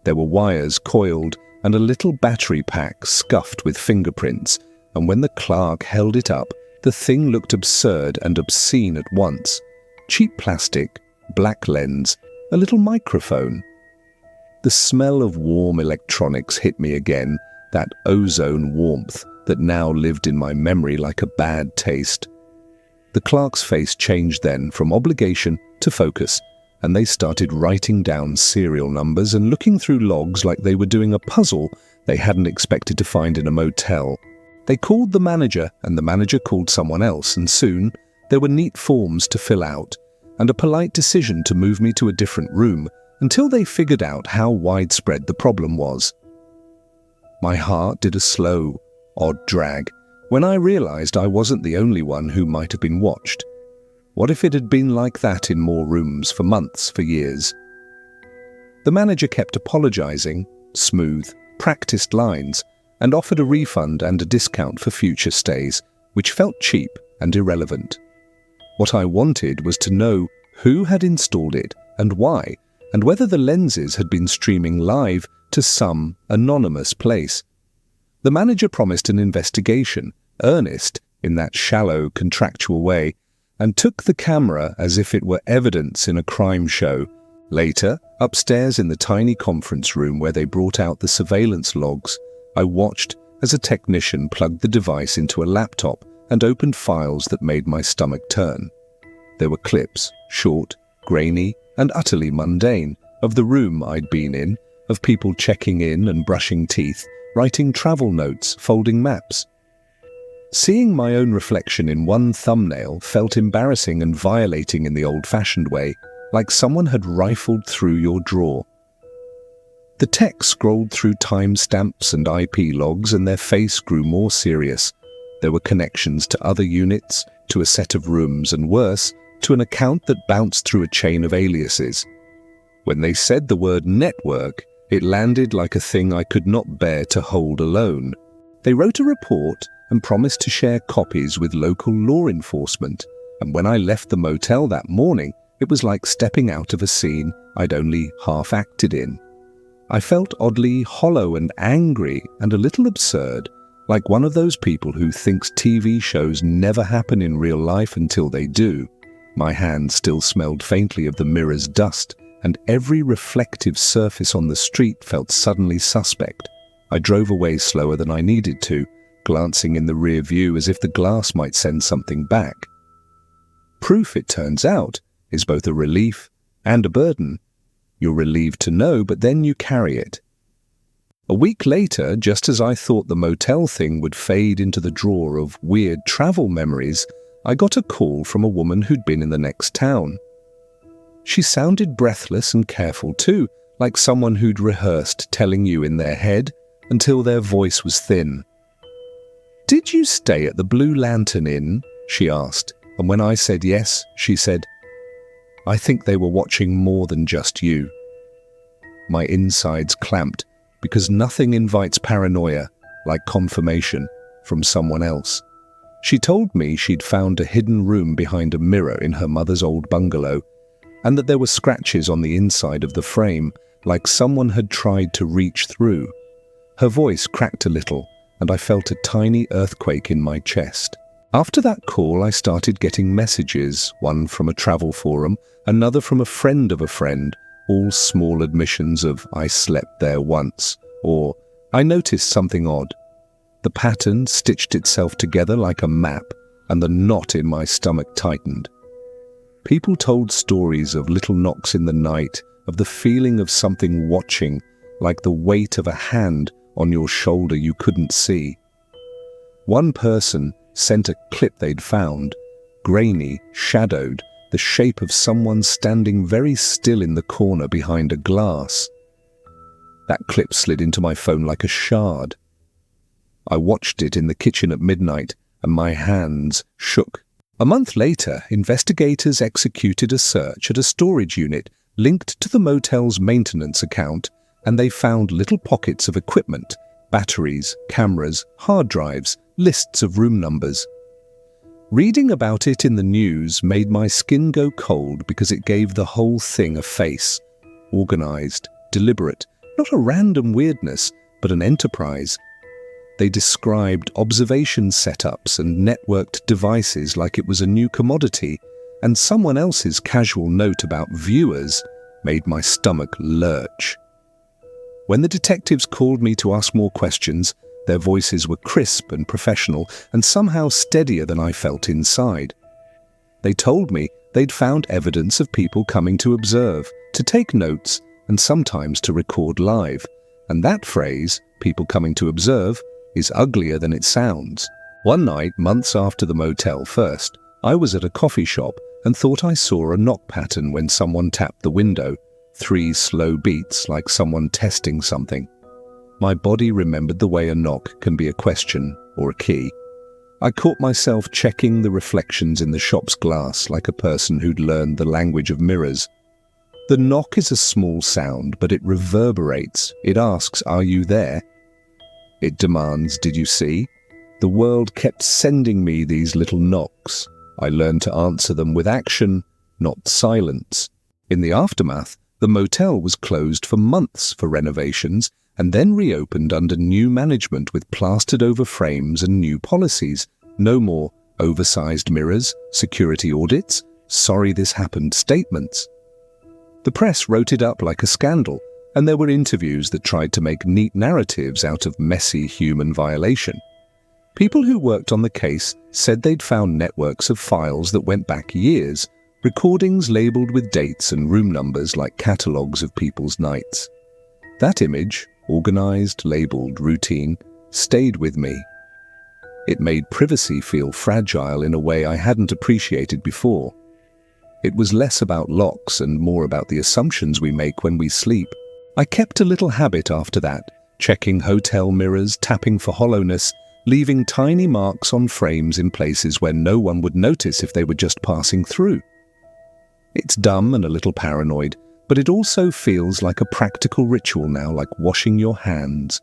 There were wires coiled and a little battery pack scuffed with fingerprints, and when the clerk held it up, the thing looked absurd and obscene at once. Cheap plastic, black lens, a little microphone. The smell of warm electronics hit me again, that ozone warmth that now lived in my memory like a bad taste. The clerk's face changed then from obligation to focus, and they started writing down serial numbers and looking through logs like they were doing a puzzle they hadn't expected to find in a motel. They called the manager, and the manager called someone else, and soon there were neat forms to fill out and a polite decision to move me to a different room until they figured out how widespread the problem was. My heart did a slow, odd drag when I realized I wasn't the only one who might have been watched. What if it had been like that in more rooms for months, for years? The manager kept apologizing, smooth, practiced lines, and offered a refund and a discount for future stays, which felt cheap and irrelevant. What I wanted was to know who had installed it and why, and whether the lenses had been streaming live to some anonymous place. The manager promised an investigation, earnest in that shallow, contractual way, and took the camera as if it were evidence in a crime show. Later, upstairs in the tiny conference room where they brought out the surveillance logs, I watched as a technician plugged the device into a laptop and opened files that made my stomach turn. There were clips, short, grainy, and utterly mundane, of the room I'd been in, of people checking in and brushing teeth, writing travel notes, folding maps. Seeing my own reflection in one thumbnail felt embarrassing and violating in the old-fashioned way, like someone had rifled through your drawer. The tech scrolled through timestamps and IP logs, and their face grew more serious. There were connections to other units, to a set of rooms, and worse, to an account that bounced through a chain of aliases. When they said the word network, it landed like a thing I could not bear to hold alone. They wrote a report and promised to share copies with local law enforcement, and when I left the motel that morning, it was like stepping out of a scene I'd only half acted in. I felt oddly hollow and angry and a little absurd, like one of those people who thinks TV shows never happen in real life until they do. My hands still smelled faintly of the mirror's dust, and every reflective surface on the street felt suddenly suspect. I drove away slower than I needed to, glancing in the rear view as if the glass might send something back. Proof, it turns out, is both a relief and a burden. You're relieved to know, but then you carry it. A week later, just as I thought the motel thing would fade into the drawer of weird travel memories, I got a call from a woman who'd been in the next town. She sounded breathless and careful too, like someone who'd rehearsed telling you in their head until their voice was thin. "Did you stay at the Blue Lantern Inn?" she asked, and when I said yes, she said, "I think they were watching more than just you." My insides clamped, because nothing invites paranoia like confirmation from someone else. She told me she'd found a hidden room behind a mirror in her mother's old bungalow, and that there were scratches on the inside of the frame, like someone had tried to reach through. Her voice cracked a little, and I felt a tiny earthquake in my chest. After that call, I started getting messages, one from a travel forum, another from a friend of a friend, all small admissions of "I slept there once," or "I noticed something odd." The pattern stitched itself together like a map, and the knot in my stomach tightened. People told stories of little knocks in the night, of the feeling of something watching, like the weight of a hand on your shoulder you couldn't see. One person sent a clip they'd found, grainy, shadowed, the shape of someone standing very still in the corner behind a glass. That clip slid into my phone like a shard. I watched it in the kitchen at midnight, and my hands shook. A month later, investigators executed a search at a storage unit linked to the motel's maintenance account, and they found little pockets of equipment, batteries, cameras, hard drives, lists of room numbers. Reading about it in the news made my skin go cold because it gave the whole thing a face. Organized, deliberate, not a random weirdness, but an enterprise. They described observation setups and networked devices like it was a new commodity, and someone else's casual note about viewers made my stomach lurch. When the detectives called me to ask more questions, their voices were crisp and professional and somehow steadier than I felt inside. They told me they'd found evidence of people coming to observe, to take notes, and sometimes to record live. And that phrase, people coming to observe, is uglier than it sounds. One night, months after the motel first, I was at a coffee shop and thought I saw a knock pattern when someone tapped the window, 3 slow beats like someone testing something. My body remembered the way a knock can be a question or a key. I caught myself checking the reflections in the shop's glass like a person who'd learned the language of mirrors. The knock is a small sound, but it reverberates. It asks, "Are you there?" It demands, "Did you see?" The world kept sending me these little knocks. I learned to answer them with action, not silence. In the aftermath, the motel was closed for months for renovations and then reopened under new management with plastered-over frames and new policies. No more oversized mirrors, security audits, "sorry this happened" statements. The press wrote it up like a scandal, and there were interviews that tried to make neat narratives out of messy human violation. People who worked on the case said they'd found networks of files that went back years, recordings labeled with dates and room numbers like catalogues of people's nights. That image, organized, labeled, routine, stayed with me. It made privacy feel fragile in a way I hadn't appreciated before. It was less about locks and more about the assumptions we make when we sleep. I kept a little habit after that, checking hotel mirrors, tapping for hollowness, leaving tiny marks on frames in places where no one would notice if they were just passing through. It's dumb and a little paranoid, but it also feels like a practical ritual now, like washing your hands.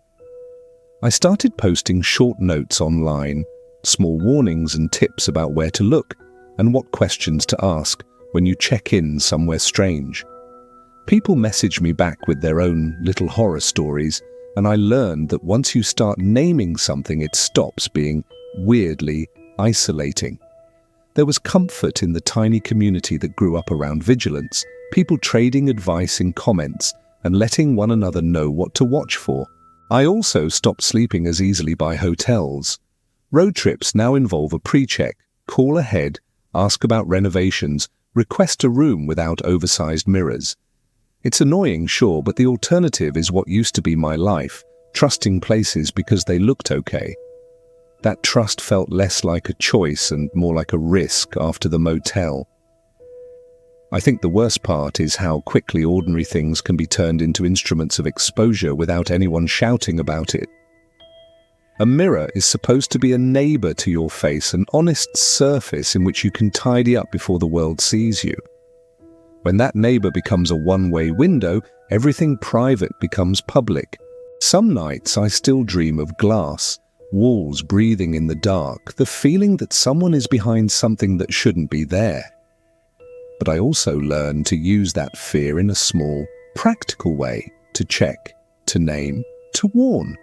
I started posting short notes online, small warnings and tips about where to look and what questions to ask when you check in somewhere strange. People message me back with their own little horror stories, and I learned that once you start naming something, it stops being weirdly isolating. There was comfort in the tiny community that grew up around vigilance, people trading advice in comments and letting one another know what to watch for. I also stopped sleeping as easily by hotels. Road trips now involve a pre-check, call ahead, ask about renovations, request a room without oversized mirrors. It's annoying, sure, but the alternative is what used to be my life, trusting places because they looked okay. That trust felt less like a choice and more like a risk after the motel. I think the worst part is how quickly ordinary things can be turned into instruments of exposure without anyone shouting about it. A mirror is supposed to be a neighbor to your face, an honest surface in which you can tidy up before the world sees you. When that neighbor becomes a one-way window, everything private becomes public. Some nights I still dream of glass, walls breathing in the dark, the feeling that someone is behind something that shouldn't be there. But I also learn to use that fear in a small, practical way, to check, to name, to warn.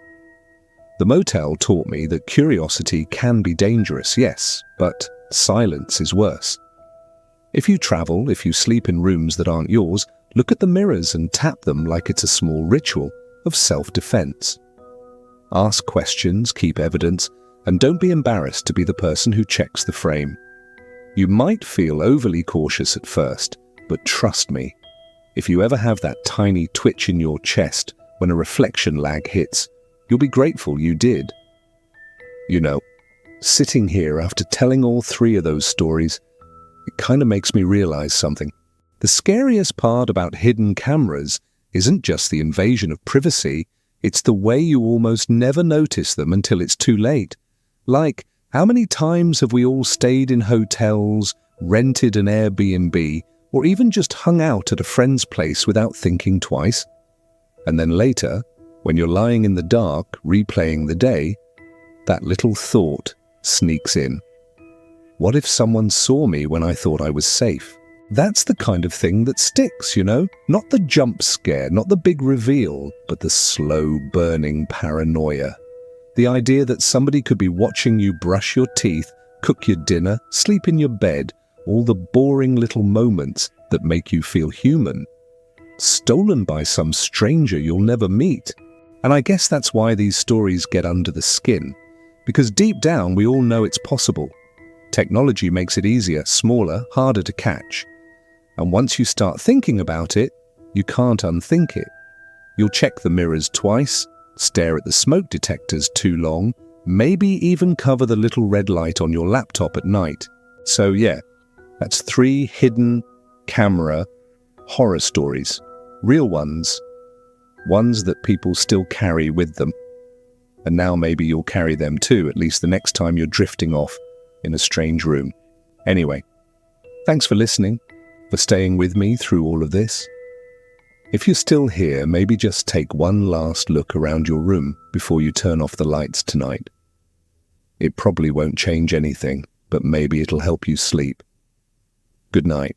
The motel taught me that curiosity can be dangerous, yes, but silence is worse. If you travel, if you sleep in rooms that aren't yours, look at the mirrors and tap them like it's a small ritual of self-defense. Ask questions, keep evidence, and don't be embarrassed to be the person who checks the frame. You might feel overly cautious at first, but trust me, if you ever have that tiny twitch in your chest when a reflection lag hits, you'll be grateful you did. You know, sitting here after telling all 3 of those stories, it kind of makes me realize something. The scariest part about hidden cameras isn't just the invasion of privacy, it's the way you almost never notice them until it's too late. Like, how many times have we all stayed in hotels, rented an Airbnb, or even just hung out at a friend's place without thinking twice? And then later, when you're lying in the dark, replaying the day, that little thought sneaks in. What if someone saw me when I thought I was safe? That's the kind of thing that sticks, you know? Not the jump scare, not the big reveal, but the slow burning paranoia. The idea that somebody could be watching you brush your teeth, cook your dinner, sleep in your bed, all the boring little moments that make you feel human. stolen by some stranger you'll never meet. And I guess that's why these stories get under the skin, because deep down we all know it's possible. Technology makes it easier, smaller, harder to catch. And once you start thinking about it, you can't unthink it. You'll check the mirrors twice, stare at the smoke detectors too long, maybe even cover the little red light on your laptop at night. So yeah, that's 3 hidden camera horror stories. Real ones that people still carry with them. And now maybe you'll carry them too, at least the next time you're drifting off in a strange room. Anyway, thanks for listening, for staying with me through all of this. If you're still here, maybe just take one last look around your room before you turn off the lights tonight. It probably won't change anything, but maybe it'll help you sleep. Good night.